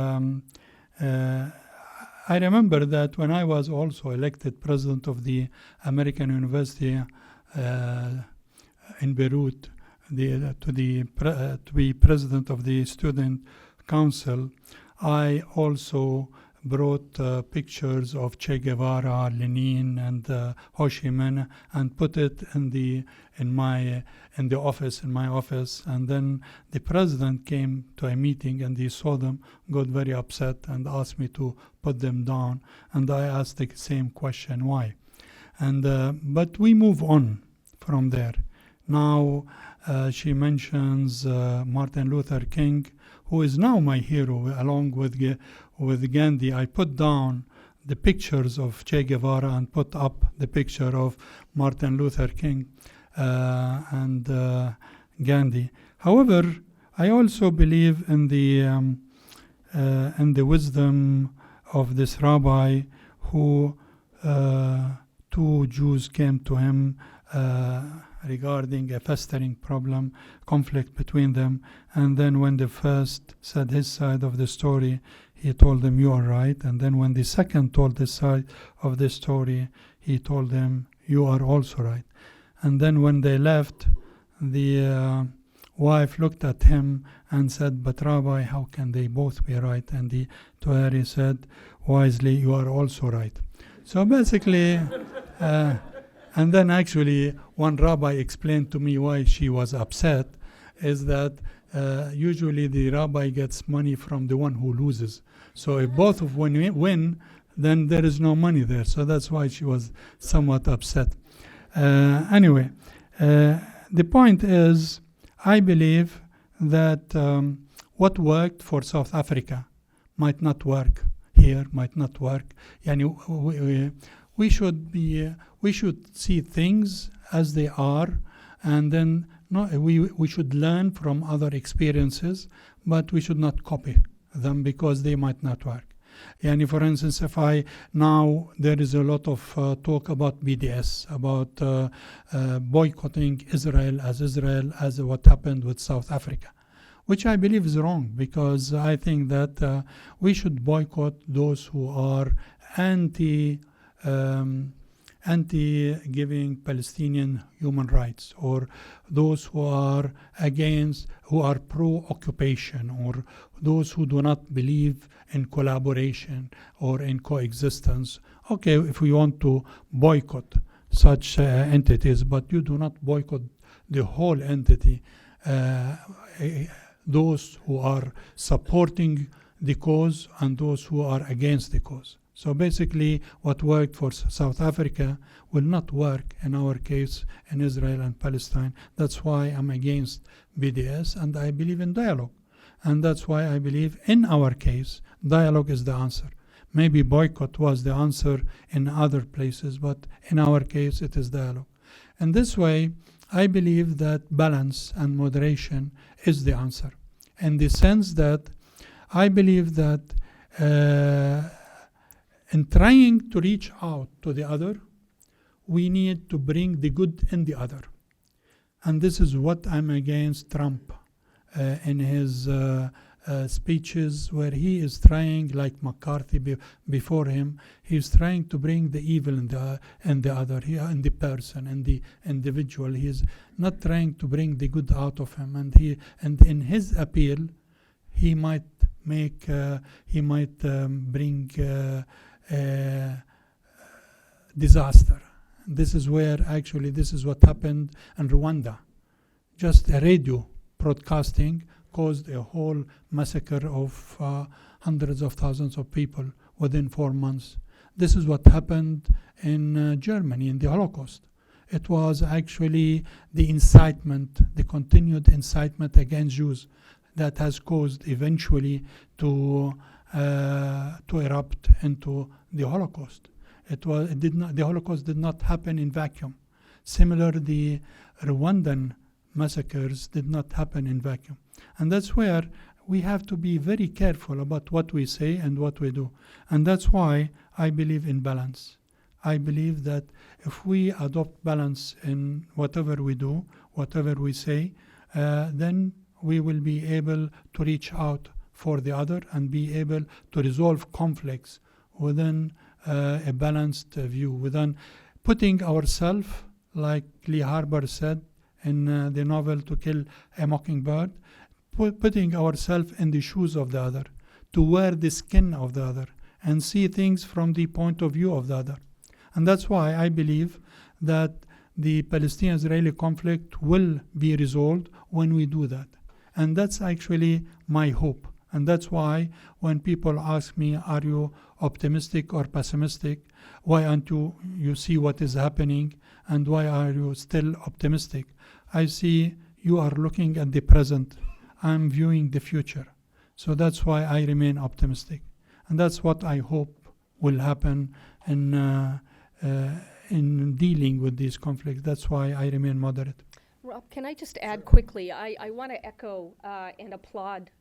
I remember that when I was also elected president of the American University in Beirut, to be president of the student council, I also brought pictures of Che Guevara, Lenin, and Ho Chi Minh, and put it in my office, and then the president came to a meeting and he saw them, got very upset and asked me to put them down, and I asked the same question, why? And but we move on from there. Now she mentions Martin Luther King, who is now my hero, along with Gandhi. I put down the pictures of Che Guevara and put up the picture of Martin Luther King and Gandhi. However, I also believe in the wisdom of this rabbi who two Jews came to him regarding a festering problem, conflict between them. And then when the first said his side of the story, he told them, you are right. And then when the second told his side of the story, he told them, you are also right. And then when they left, the wife looked at him and said, but Rabbi, how can they both be right? And to her he said, wisely, you are also right. So basically, and then actually one rabbi explained to me why she was upset, is that usually the rabbi gets money from the one who loses. So if both of them win, then there is no money there. So that's why she was somewhat upset. Anyway, the point is, I believe that what worked for South Africa might not work here, might not work. We should see things as they are, and then we should learn from other experiences, but we should not copy them because they might not work. For instance, now there is a lot of talk about BDS, about boycotting Israel as what happened with South Africa, which I believe is wrong, because I think that anti-giving Palestinian human rights, or those who are against, who are pro-occupation, or those who do not believe in collaboration or in coexistence. Okay, if we want to boycott such entities, but you do not boycott the whole entity. Those who are supporting the cause and those who are against the cause. So basically, what worked for South Africa will not work in our case in Israel and Palestine. That's why I'm against BDS, and I believe in dialogue. And that's why I believe in our case, dialogue is the answer. Maybe boycott was the answer in other places, but in our case, it is dialogue. And this way, I believe that balance and moderation is the answer, in the sense that I believe that in trying to reach out to the other, we need to bring the good in the other. And this is what I'm against Trump in his speeches, where he is trying, like McCarthy before him, he's trying to bring the evil in the other, in the person, in the individual. He is not trying to bring the good out of him. And in his appeal, he might bring disaster. This is what happened in Rwanda. Just a radio broadcasting caused a whole massacre of hundreds of thousands of people within 4 months. This is what happened in Germany in the Holocaust. It was actually the incitement, the continued incitement against Jews, that has caused eventually to erupt into the Holocaust. The Holocaust did not happen in vacuum. Similar, the Rwandan massacres did not happen in vacuum. And that's where we have to be very careful about what we say and what we do. And that's why I believe in balance. I believe that if we adopt balance in whatever we do, whatever we say, then we will be able to reach out for the other and be able to resolve conflicts within a balanced view, within putting ourselves, like Lee Harper said in the novel To Kill a Mockingbird, putting ourselves in the shoes of the other, to wear the skin of the other and see things from the point of view of the other. And that's why I believe that the Palestinian-Israeli conflict will be resolved when we do that. And that's actually my hope. And that's why when people ask me, are you optimistic or pessimistic? Why aren't you see what is happening, and why are you still optimistic? I see you are looking at the present. I'm viewing the future. So that's why I remain optimistic. And that's what I hope will happen in dealing with these conflicts. That's why I remain moderate. Rob, can I just add quickly? I want to echo and applaud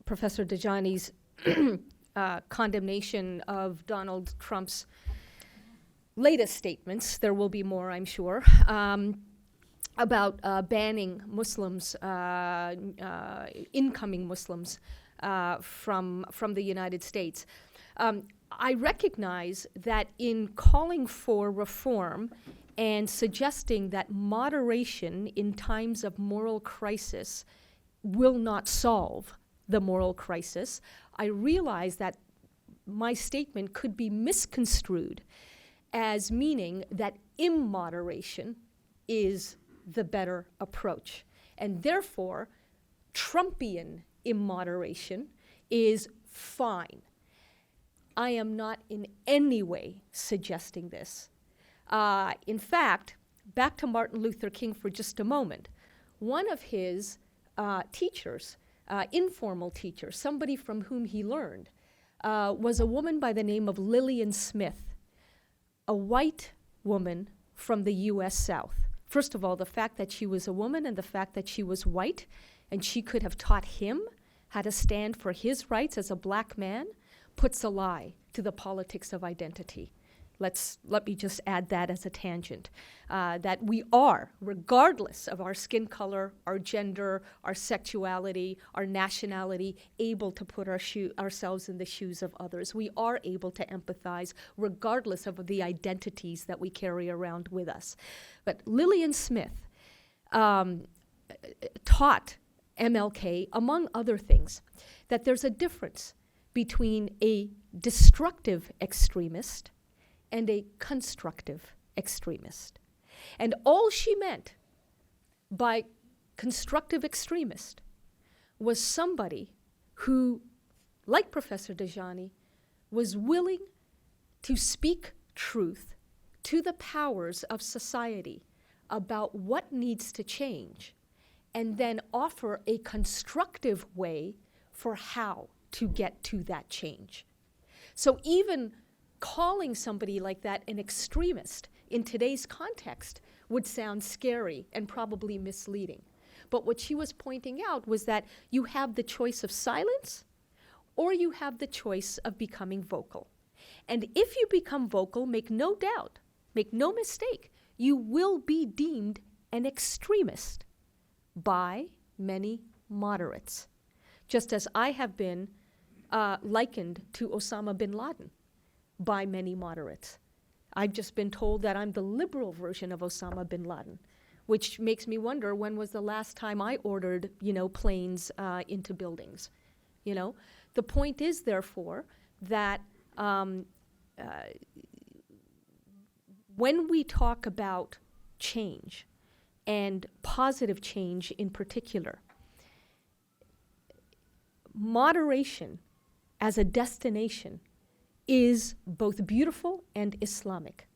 Professor Dajani's condemnation of Donald Trump's latest statements. There will be more, I'm sure, about banning Muslims, incoming Muslims from the United States. I recognize that in calling for reform and suggesting that moderation in times of moral crisis will not solve the moral crisis, I realize that my statement could be misconstrued as meaning that immoderation is the better approach. And therefore, Trumpian immoderation is fine. I am not in any way suggesting this. In fact, back to Martin Luther King for just a moment. One of his teachers, informal teacher, somebody from whom he learned, was a woman by the name of Lillian Smith, a white woman from the U.S. South. First of all, the fact that she was a woman and the fact that she was white and she could have taught him how to stand for his rights as a black man puts a lie to the politics of identity. Let me just add that as a tangent, that we are, regardless of our skin color, our gender, our sexuality, our nationality, able to put ourselves in the shoes of others. We are able to empathize regardless of the identities that we carry around with us. But Lillian Smith taught MLK, among other things, that there's a difference between a destructive extremist and a constructive extremist. And all she meant by constructive extremist was somebody who, like Professor Dajani, was willing to speak truth to the powers of society about what needs to change, and then offer a constructive way for how to get to that change. So even calling somebody like that an extremist in today's context would sound scary and probably misleading. But what she was pointing out was that you have the choice of silence or you have the choice of becoming vocal. And if you become vocal, make no doubt, make no mistake, you will be deemed an extremist by many moderates, just as I have been likened to Osama bin Laden by many moderates. I've just been told that I'm the liberal version of Osama bin Laden, which makes me wonder when was the last time I ordered, planes into buildings. The point is, therefore, that when we talk about change, and positive change in particular, moderation as a destination is both beautiful and Islamic.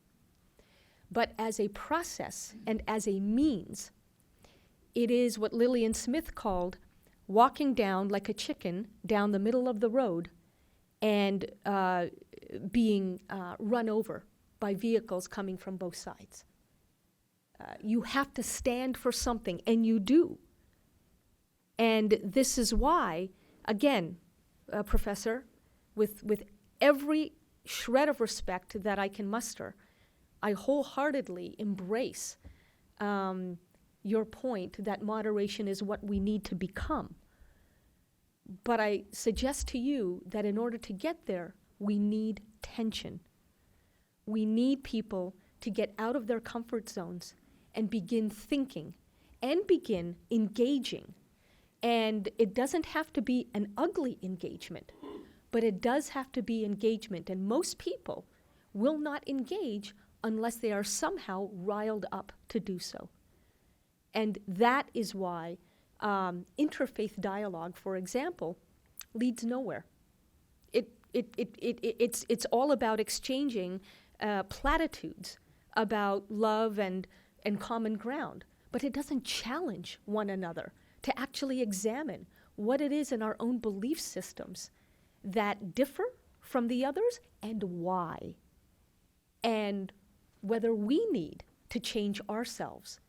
But as a process and as a means, it is what Lillian Smith called walking down like a chicken down the middle of the road and being run over by vehicles coming from both sides. You have to stand for something, and you do. And this is why, again, Professor, with every shred of respect that I can muster, I wholeheartedly embrace your point that moderation is what we need to become. But I suggest to you that in order to get there, we need tension. We need people to get out of their comfort zones and begin thinking and begin engaging. And it doesn't have to be an ugly engagement, but it does have to be engagement. And most people will not engage unless they are somehow riled up to do so. And that is why interfaith dialogue, for example, leads nowhere. It's all about exchanging platitudes about love and common ground, but it doesn't challenge one another to actually examine what it is in our own belief systems that differ from the others and why, and whether we need to change ourselves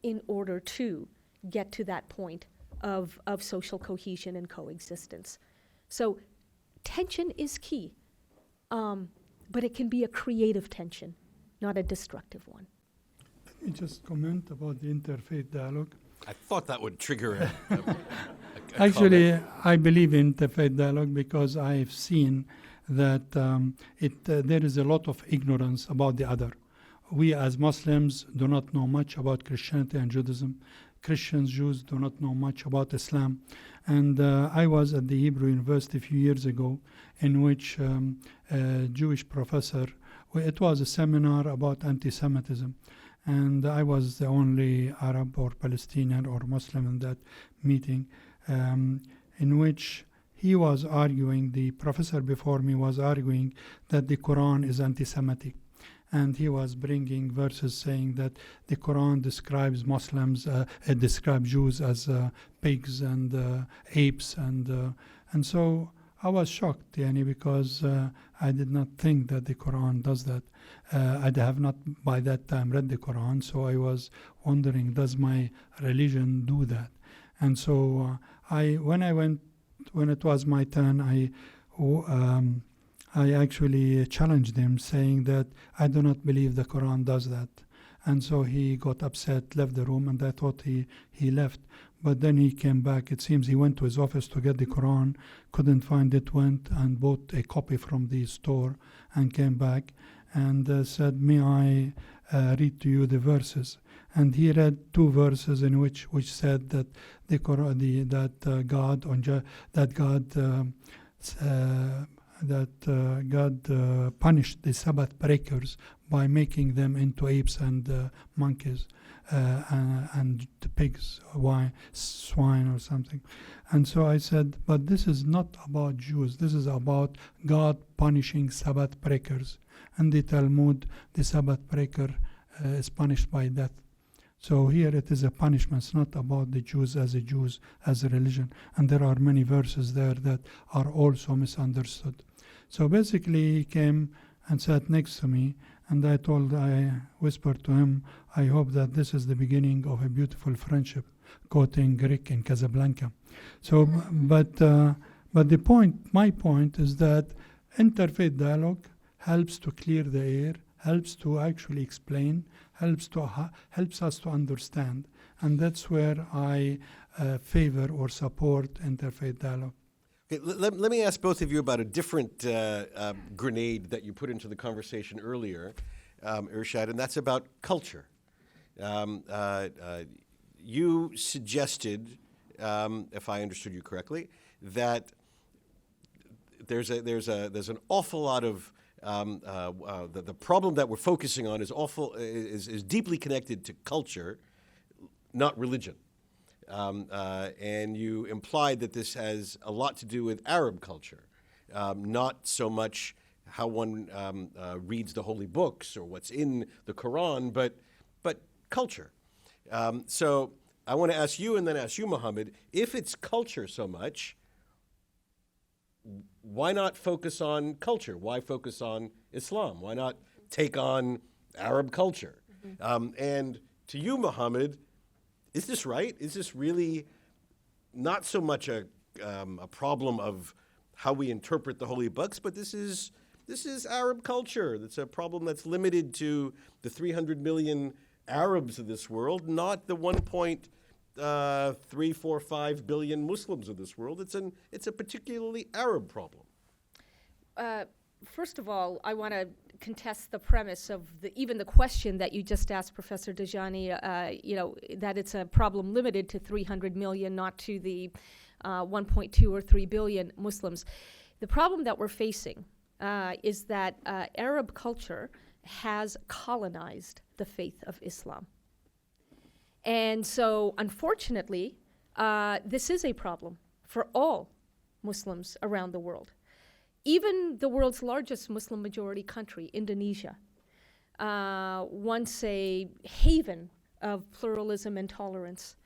in order to get to that point of social cohesion and coexistence. So tension is key, but it can be a creative tension, not a destructive one. Let me just comment about the interfaith dialogue. I thought that would trigger a Actually, comment. I believe in interfaith dialogue because I've seen that there is a lot of ignorance about the other. We as Muslims do not know much about Christianity and Judaism. Christians, Jews do not know much about Islam. And I was at the Hebrew University a few years ago in which a Jewish professor, it was a seminar about anti-Semitism. And I was the only Arab or Palestinian or Muslim in that meeting, in which he was arguing, the professor before me was arguing that the Quran is anti-Semitic. And he was bringing verses saying that the Quran describes Muslims, it describes Jews as pigs and apes. And so I was shocked, because I did not think that the Quran does that. I have not by that time read the Quran, so I was wondering, does my religion do that? And so when it was my turn, I actually challenged him, saying that I do not believe the Quran does that. And so he got upset, left the room, and I thought he left. But then he came back. It seems he went to his office to get the Quran, couldn't find it, went and bought a copy from the store and came back and said, may I read to you the verses? And he read two verses in which said that the Quran, God punished the Sabbath breakers by making them into apes and monkeys and pigs, swine or something. And so I said, but this is not about Jews. This is about God punishing Sabbath breakers. And the Talmud, the Sabbath breaker is punished by death. So here it is a punishment. It's not about the Jews as a religion. And there are many verses there that are also misunderstood. So basically he came and sat next to me, and I whispered to him, I hope that this is the beginning of a beautiful friendship, quoting Greek in Casablanca. So, but my point is that interfaith dialogue helps to clear the air, helps to actually explain, helps us to understand, and that's where I favor or support interfaith dialogue. Okay, let me ask both of you about a different grenade that you put into the conversation earlier, Irshad, and that's about culture. You suggested, if I understood you correctly, that there's an awful lot of the problem that we're focusing on is deeply connected to culture, not religion. And you implied that this has a lot to do with Arab culture, not so much how one reads the holy books or what's in the Quran, but culture. So I want to ask you and then ask you, Mohammed, if it's culture so much, why not focus on culture? Why focus on Islam? Why not take on Arab culture? And to you, Mohammed, is this right? Is this really not so much a problem of how we interpret the holy books, but this is Arab culture. That's a problem that's limited to the 300 million Arabs of this world, not the 1.345 billion Muslims of this world. It's a particularly Arab problem. First of all, I want to contest the premise of even the question that you just asked, Professor Dajani, that it's a problem limited to 300 million, not to the 1.2 or 3 billion Muslims. The problem that we're facing is that Arab culture has colonized the faith of Islam. And so, unfortunately, this is a problem for all Muslims around the world. Even the world's largest Muslim majority country, Indonesia, once a haven of pluralism and tolerance,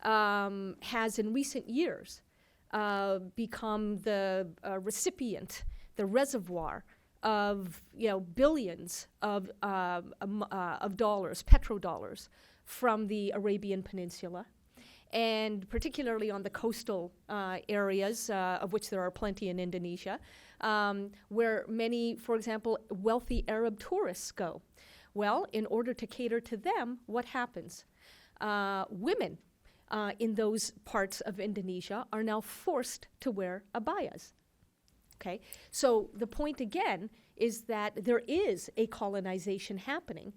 has in recent years become the recipient, the reservoir of billions of dollars, petrodollars, from the Arabian Peninsula, and particularly on the coastal areas, of which there are plenty in Indonesia, where many, for example, wealthy Arab tourists go. Well, in order to cater to them, what happens? Women in those parts of Indonesia are now forced to wear abayas. Okay, so the point again is that there is a colonization happening,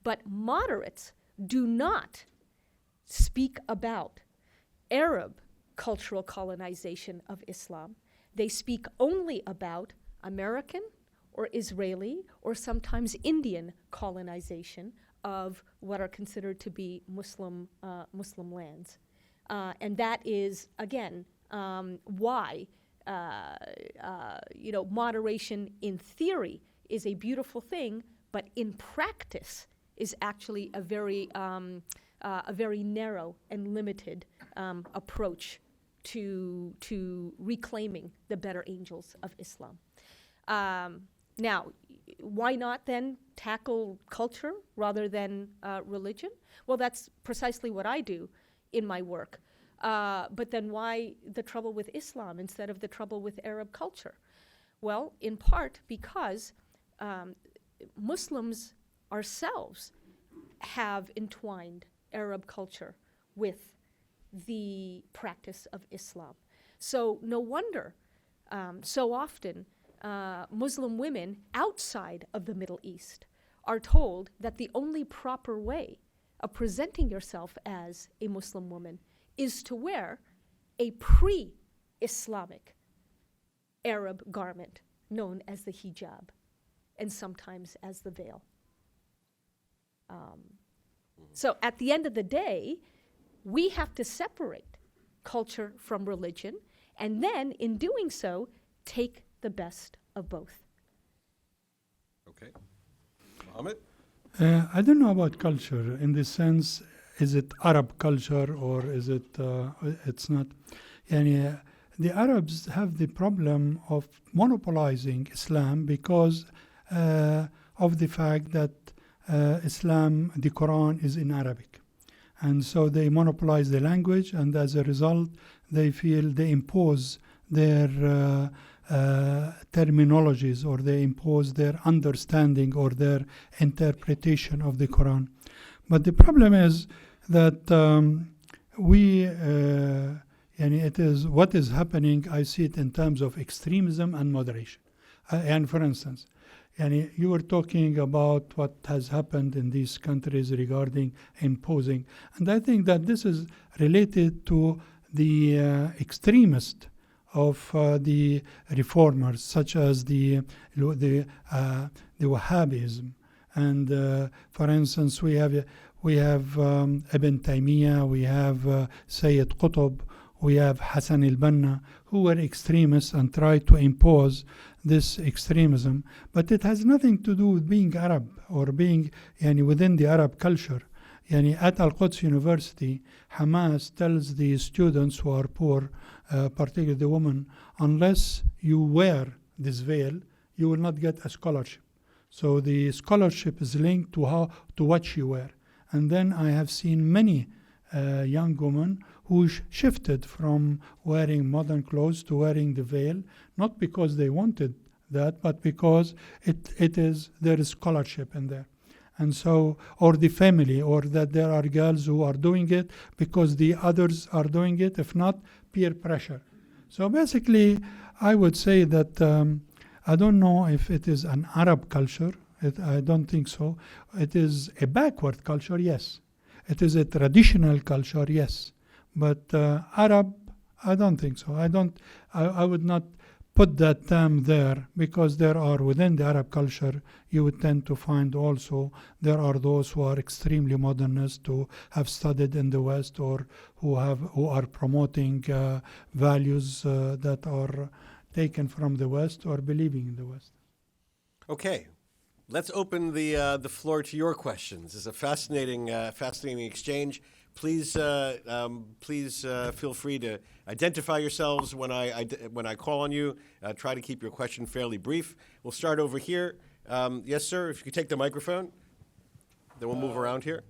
but moderates do not speak about Arab cultural colonization of Islam. They speak only about American or Israeli or sometimes Indian colonization of what are considered to be Muslim lands. And that is, again, why moderation in theory is a beautiful thing, but in practice is actually a very narrow and limited approach to reclaiming the better angels of Islam. Now, why not then tackle culture rather than religion? Well, that's precisely what I do in my work. But then why the trouble with Islam instead of the trouble with Arab culture? Well, in part because Muslims ourselves have entwined Arab culture with the practice of Islam. So no wonder so often Muslim women outside of the Middle East are told that the only proper way of presenting yourself as a Muslim woman is to wear a pre-Islamic Arab garment known as the hijab and sometimes as the veil. So at the end of the day, we have to separate culture from religion, and then in doing so, take the best of both. Okay. Mohammed? I don't know about culture in the sense, is it Arab culture or is it, it's not. Yani, the Arabs have the problem of monopolizing Islam because of the fact that Islam, the Quran is in Arabic. And so they monopolize the language, and as a result, they feel they impose their terminologies, or they impose their understanding or their interpretation of the Quran. But the problem is that it is what is happening. I see it in terms of extremism and moderation. And for instance, you were talking about what has happened in these countries regarding imposing, and I think that this is related to the extremist of the reformers, such as the Wahhabism. And for instance, we have Ibn Taymiyyah, we have Sayyid Qutb, we have Hassan al-Banna, who were extremists and tried to impose this extremism. But it has nothing to do with being Arab or being within the Arab culture. At al-Quds University, Hamas tells the students who are poor, particularly the women, unless you wear this veil, you will not get a scholarship. So the scholarship is linked to what you wear. And then I have seen many young women who shifted from wearing modern clothes to wearing the veil, not because they wanted that, but because there is scholarship in there. And so, or the family, or that there are girls who are doing it because the others are doing it, if not peer pressure. So basically, I would say that I don't know if it is an Arab culture. I don't think so. It is a backward culture, yes. It is a traditional culture, yes. But Arab, I don't think so. I would not put that term there, because there are within the Arab culture, you would tend to find also there are those who are extremely modernist, who have studied in the West, or who are promoting values that are taken from the West or believing in the West. Okay. Let's open the floor to your questions. It's a fascinating exchange. Please feel free to identify yourselves when I call on you. Try to keep your question fairly brief. We'll start over here. Yes, sir. If you could take the microphone, then we'll move around here.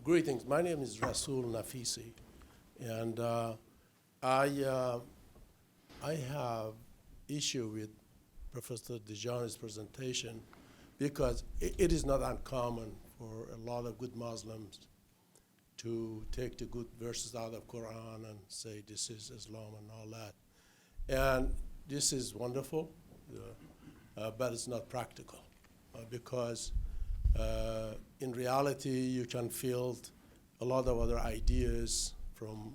Greetings. My name is Rasul Nafisi, and I have issue with Professor Dajani's presentation, because it is not uncommon for a lot of good Muslims to take the good verses out of Quran and say this is Islam and all that. And this is wonderful, but it's not practical, because in reality you can field a lot of other ideas from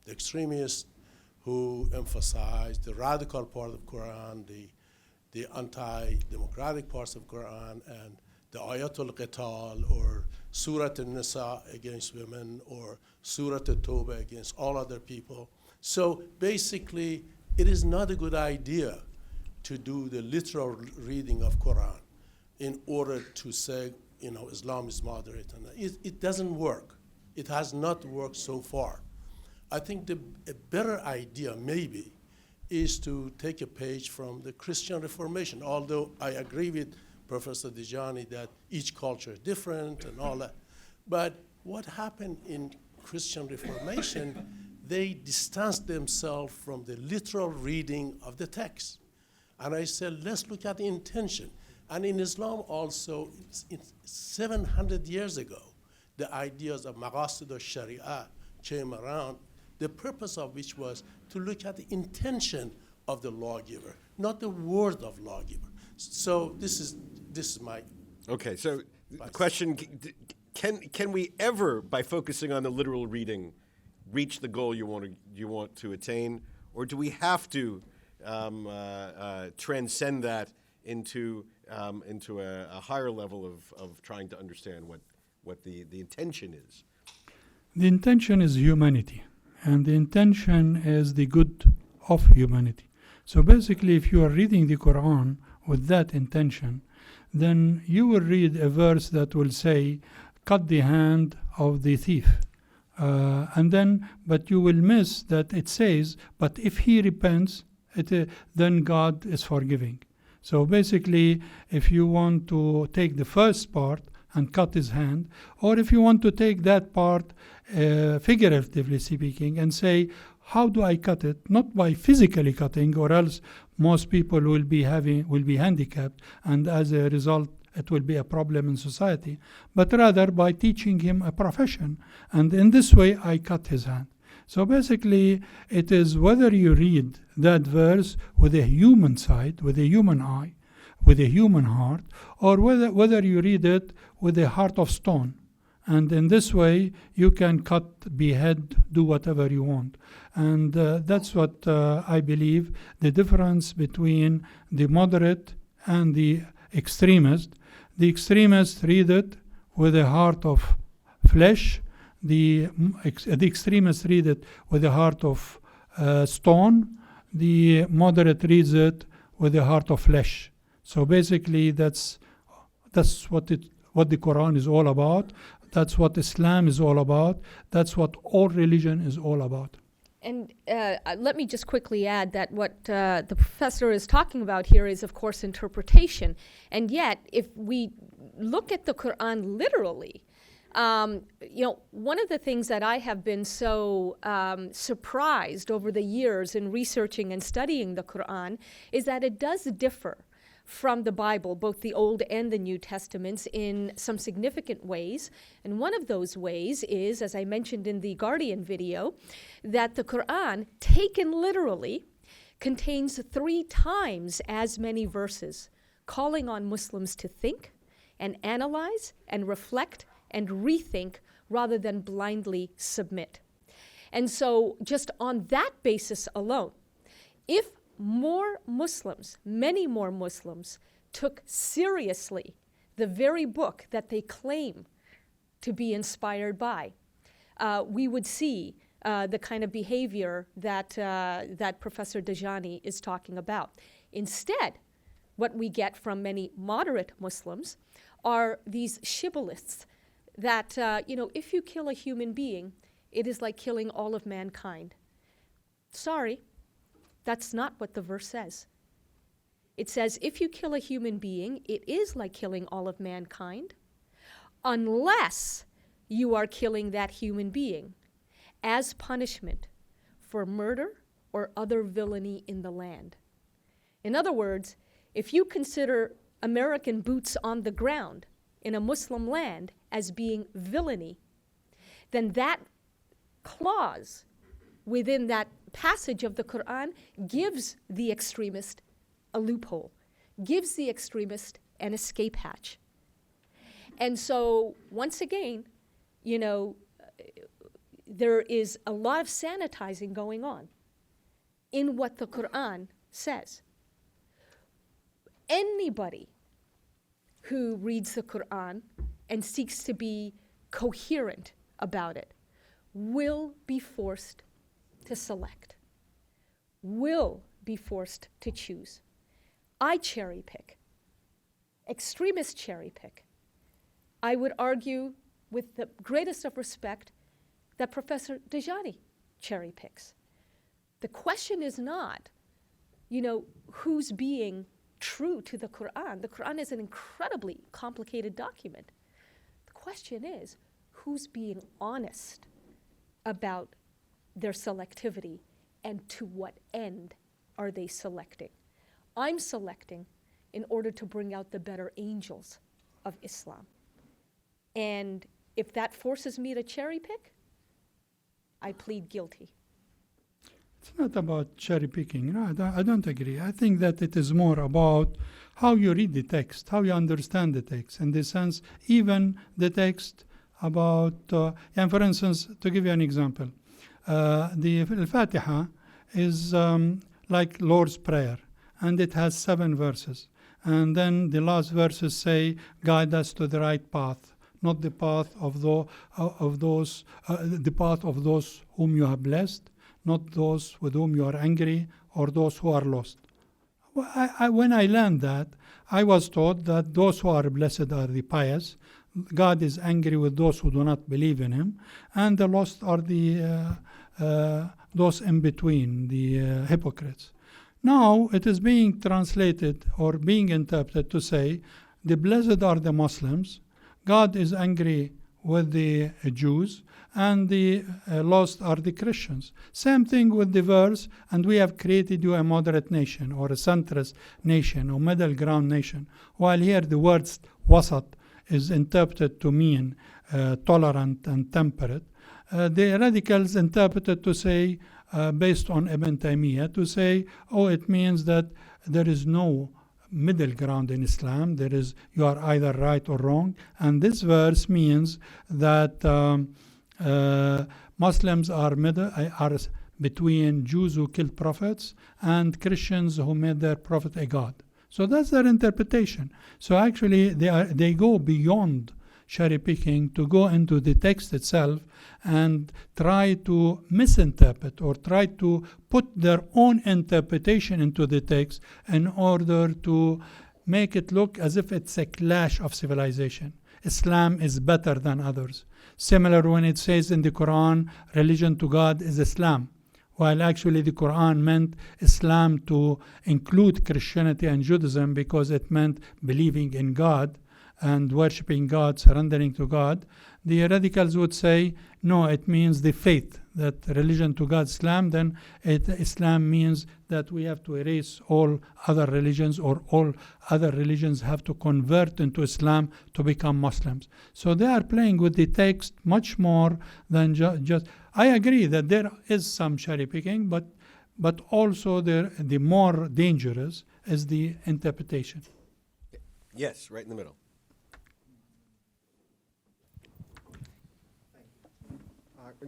the extremists who emphasize the radical part of Quran, the anti-democratic parts of Quran, and the Ayatul Qital, or Surah An-Nisa against women, or Surah At-Tawbah against all other people. So basically, it is not a good idea to do the literal reading of Quran in order to say, Islam is moderate. And it doesn't work. It has not worked so far. I think a better idea, maybe, is to take a page from the Christian Reformation, although I agree with Professor Dajani that each culture is different and all that. But what happened in Christian Reformation, they distanced themselves from the literal reading of the text. And I said, let's look at the intention. And in Islam also, it's 700 years ago, the ideas of maqasid al-sharia came around, the purpose of which was to look at the intention of the lawgiver, not the word of lawgiver. So this is my Okay, so the question, can we ever, by focusing on the literal reading, reach the goal you want to attain, or do we have to transcend that into a higher level of trying to understand what the intention is? The intention is humanity, and the intention is the good of humanity. So basically, if you are reading the Quran with that intention, then you will read a verse that will say, cut the hand of the thief. But you will miss that it says, but if he repents, then God is forgiving. So basically, if you want to take the first part and cut his hand, or if you want to take that part figuratively speaking and say, how do I cut it? Not by physically cutting, or else most people will be handicapped, and as a result it will be a problem in society, but rather by teaching him a profession. And in this way I cut his hand. So basically, it is whether you read that verse with a human side, with a human eye, with a human heart, or whether you read it with a heart of stone. And in this way, you can cut, behead, do whatever you want. And that's what I believe the difference between the moderate and the extremist. The extremists read it with a heart of flesh. The extremists read it with a heart of stone. The moderate reads it with a heart of flesh. So basically, that's what the Quran is all about. That's what Islam is all about. That's what all religion is all about. And let me just quickly add that what the professor is talking about here is, of course, interpretation. And yet, if we look at the Quran literally, one of the things that I have been so surprised over the years in researching and studying the Quran is that it does differ from the Bible, both the Old and the New Testaments, in some significant ways. And one of those ways is, as I mentioned in the Guardian video, that the Quran, taken literally, contains 3 times as many verses calling on Muslims to think and analyze and reflect and rethink rather than blindly submit. And so just on that basis alone, if more Muslims, many more Muslims, took seriously the very book that they claim to be inspired by, we would see the kind of behavior that Professor Dajani is talking about. Instead, what we get from many moderate Muslims are these shibboleths that, if you kill a human being, it is like killing all of mankind. Sorry. That's not what the verse says. It says, if you kill a human being, it is like killing all of mankind, unless you are killing that human being as punishment for murder or other villainy in the land. In other words, if you consider American boots on the ground in a Muslim land as being villainy, then that clause within that passage of the Quran gives the extremist a loophole, gives the extremist an escape hatch. And so, once again, there is a lot of sanitizing going on in what the Quran says. Anybody who reads the Quran and seeks to be coherent about it will be forced to select, will be forced to choose. I cherry pick. Extremists cherry pick. I would argue with the greatest of respect that Professor Dajani cherry picks. The question is not, who's being true to the Quran. The Quran is an incredibly complicated document. The question is, who's being honest about their selectivity, and to what end are they selecting? I'm selecting in order to bring out the better angels of Islam. And if that forces me to cherry pick, I plead guilty. It's not about cherry picking. No, I don't agree. I think that it is more about how you read the text, how you understand the text. In the sense, even the text about, and for instance, to give you an example, the Al-Fatiha is like Lord's Prayer, and it has 7 verses. And then the last verses say, guide us to the right path, not the path of the path of those whom you have blessed, not those with whom you are angry or those who are lost. When I learned that, I was taught that those who are blessed are the pious. God is angry with those who do not believe in Him, and the lost are the those in between, the hypocrites. Now it is being translated or being interpreted to say the blessed are the Muslims, God is angry with the Jews, and the lost are the Christians. Same thing with the verse, and we have created you a moderate nation or a centrist nation or middle ground nation. While here the word wasat is interpreted to mean tolerant and temperate. The radicals interpreted to say, based on Ibn Taymiyyah, to say, oh, it means that there is no middle ground in Islam. There is, you are either right or wrong. And this verse means that Muslims are between Jews who killed prophets and Christians who made their prophet a god. So that's their interpretation. So actually they go beyond cherry picking to go into the text itself and try to misinterpret or try to put their own interpretation into the text in order to make it look as if it's a clash of civilization. Islam is better than others. Similar when it says in the Quran, religion to God is Islam, while actually the Quran meant Islam to include Christianity and Judaism because it meant believing in God and worshipping God, surrendering to God. The radicals would say, no, it means the faith, that religion to God, Islam, then Islam means that we have to erase all other religions, or all other religions have to convert into Islam to become Muslims. So they are playing with the text much more than just. I agree that there is some cherry picking, but also the more dangerous is the interpretation. Yes, right in the middle.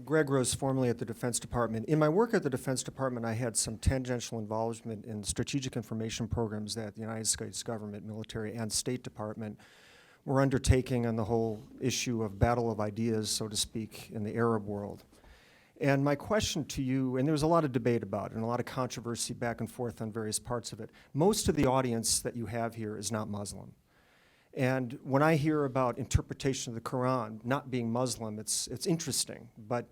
Greg Rose, formerly at the Defense Department. In my work at the Defense Department, I had some tangential involvement in strategic information programs that the United States government, military, and State Department were undertaking on the whole issue of battle of ideas, so to speak, in the Arab world. And my question to you, and there was a lot of debate about it and a lot of controversy back and forth on various parts of it. Most of the audience that you have here is not Muslim. And when I hear about interpretation of the Quran not being Muslim, it's interesting. But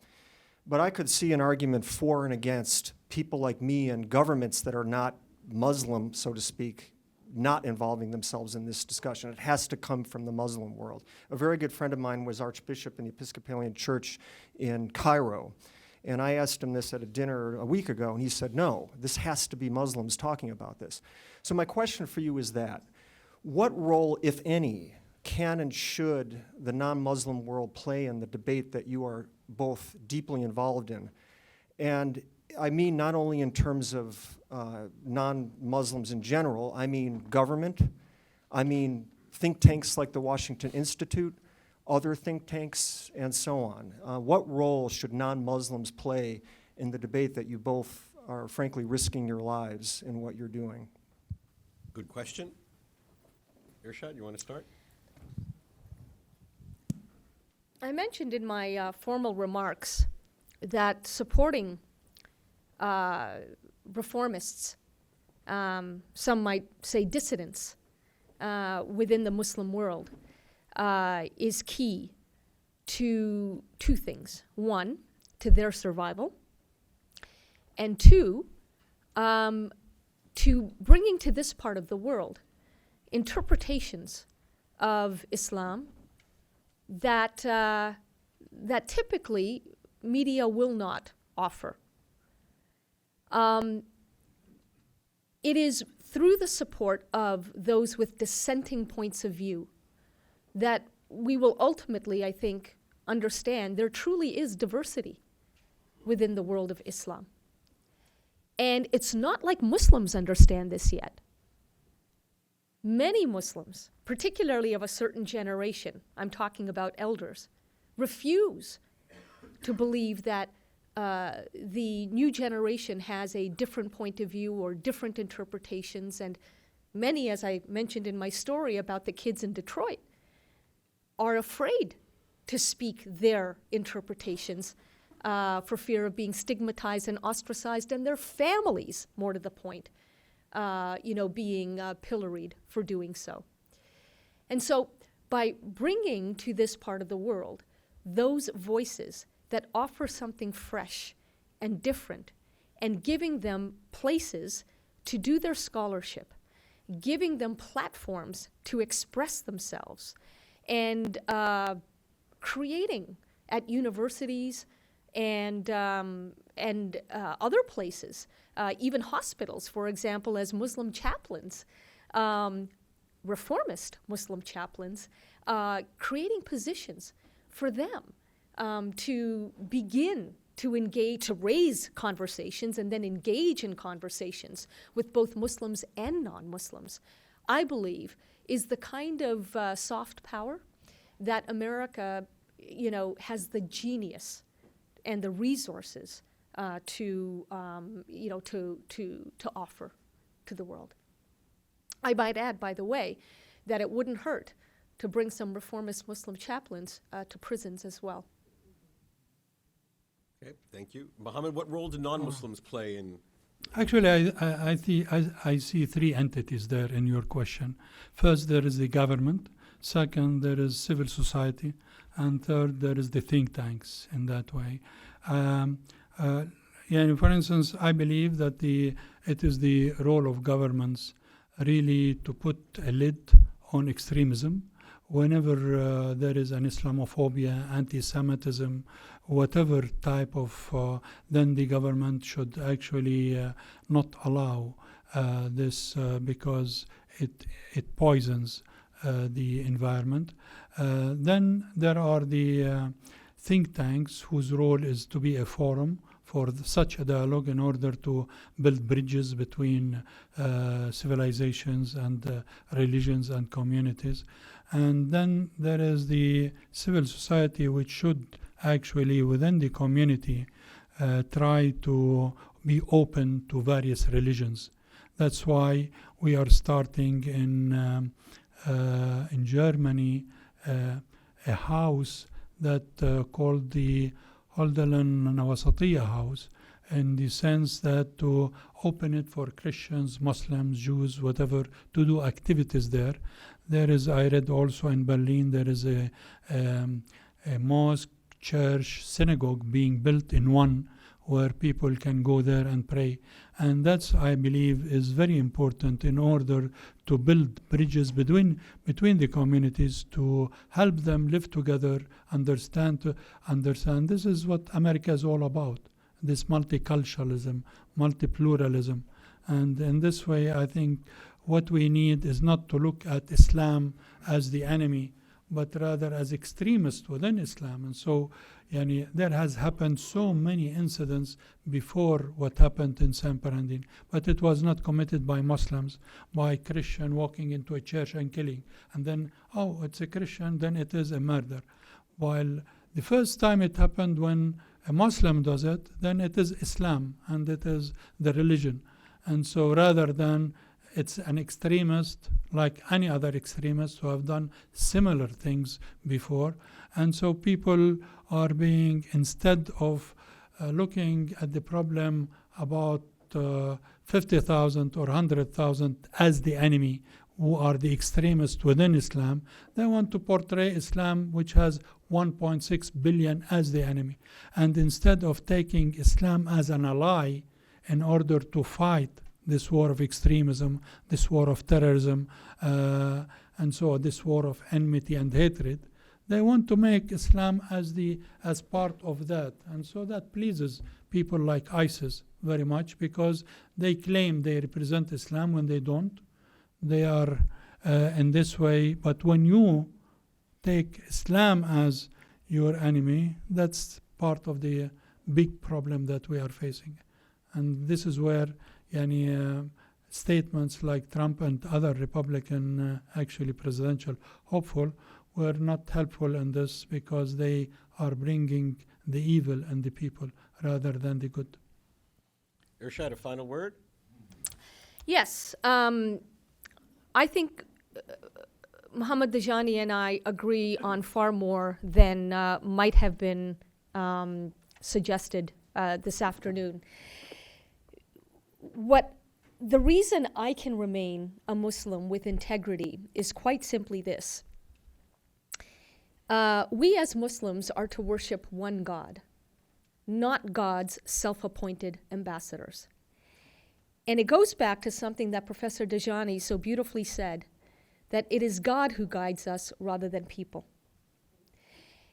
I could see an argument for and against people like me and governments that are not Muslim, so to speak, not involving themselves in this discussion. It has to come from the Muslim world. A very good friend of mine was Archbishop in the Episcopalian Church in Cairo. And I asked him this at a dinner a week ago, and he said, no, this has to be Muslims talking about this. So my question for you is that. What role, if any, can and should the non-Muslim world play in the debate that you are both deeply involved in? And I mean not only in terms of non-Muslims in general, I mean government, I mean think tanks like the Washington Institute, other think tanks, and so on. What role should non-Muslims play in the debate that you both are frankly risking your lives in what you're doing? Good question. Irshad, you want to start? I mentioned in my formal remarks that supporting reformists, some might say dissidents, within the Muslim world is key to two things. One, to their survival, and two, to bringing to this part of the world interpretations of Islam that that typically media will not offer. It is through the support of those with dissenting points of view, that we will ultimately, I think, understand there truly is diversity within the world of Islam. And it's not like Muslims understand this yet. Many Muslims, particularly of a certain generation, I'm talking about elders, refuse to believe that the new generation has a different point of view or different interpretations. And many, as I mentioned in my story about the kids in Detroit, are afraid to speak their interpretations for fear of being stigmatized and ostracized, and their families, more to the point, being pilloried for doing so. And so by bringing to this part of the world those voices that offer something fresh and different, and giving them places to do their scholarship, giving them platforms to express themselves, and creating at universities and other places, even hospitals, for example, as Muslim chaplains, reformist Muslim chaplains, creating positions for them to begin to engage, to raise conversations and then engage in conversations with both Muslims and non-Muslims, I believe is the kind of soft power that America, has the genius and the resources to offer to the world. I might add, by the way, that it wouldn't hurt to bring some reformist Muslim chaplains to prisons as well. Okay, thank you. Mohammed, what role do non-Muslims play in? Actually, I see three entities there in your question. First, there is the government. Second, there is civil society. And third, there is the think tanks in that way. For instance, I believe that it is the role of governments really to put a lid on extremism. Whenever there is an Islamophobia, anti-Semitism, whatever type of, then the government should actually not allow this because it poisons the environment. Then there are the think tanks whose role is to be a forum for such a dialogue in order to build bridges between civilizations and religions and communities. And then there is the civil society, which should actually within the community try to be open to various religions. That's why we are starting in Germany a house that called the Wasatia house, in the sense that to open it for Christians, Muslims, Jews, whatever, to do activities there. There is, I read also in Berlin, there is a mosque, church, synagogue being built in one, where people can go there and pray. And that's, I believe, is very important in order to build bridges between the communities, to help them live together, understand. This is what America is all about, this multiculturalism, multipluralism. And in this way, I think what we need is not to look at Islam as the enemy, but rather as extremists within Islam. And so there has happened so many incidents before what happened in San Bernardino, but it was not committed by Muslims, by Christian walking into a church and killing. And then, oh, it's a Christian, then it is a murder. While the first time it happened when a Muslim does it, then it is Islam and it is the religion. And so rather than it's an extremist like any other extremist who have done similar things before. And so people are being, instead of looking at the problem about 50,000 or 100,000 as the enemy, who are the extremists within Islam, they want to portray Islam, which has 1.6 billion, as the enemy. And instead of taking Islam as an ally in order to fight this war of extremism, this war of terrorism, and so this war of enmity and hatred, they want to make Islam as part of that. And so that pleases people like ISIS very much, because they claim they represent Islam when they don't. They are in this way. But when you take Islam as your enemy, that's part of the big problem that we are facing. And this is where statements like Trump and other Republican, actually presidential hopeful, were not helpful in this, because they are bringing the evil in the people rather than the good. Irshad, a final word? Yes. I think Mohammed Dajani and I agree on far more than might have been suggested this afternoon. The reason I can remain a Muslim with integrity is quite simply this. We as Muslims are to worship one God, not God's self-appointed ambassadors. And it goes back to something that Professor Dajani so beautifully said, that it is God who guides us rather than people.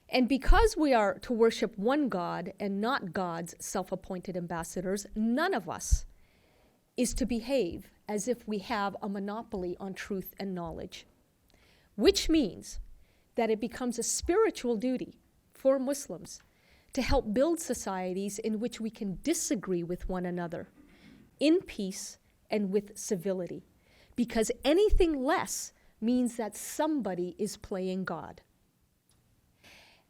And because we are to worship one God and not God's self-appointed ambassadors, none of us is to behave as if we have a monopoly on truth and knowledge, which means that it becomes a spiritual duty for Muslims to help build societies in which we can disagree with one another in peace and with civility, because anything less means that somebody is playing God.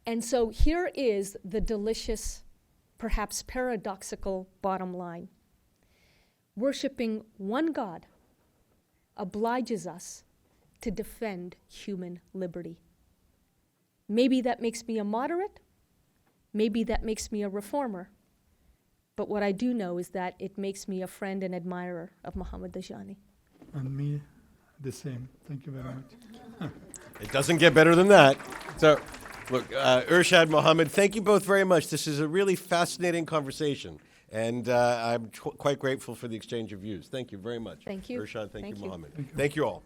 And so here is the delicious, perhaps paradoxical bottom line. Worshipping one God obliges us to defend human liberty. Maybe that makes me a moderate, maybe that makes me a reformer, but what I do know is that it makes me a friend and admirer of Mohammed Dajani. And me, the same. Thank you very much. It doesn't get better than that. So, look, Irshad, Mohammed, thank you both very much. This is a really fascinating conversation, and I'm quite grateful for the exchange of views. Thank you very much. Thank you. Irshad, thank you, Thank you. Mohammed. Thank you all.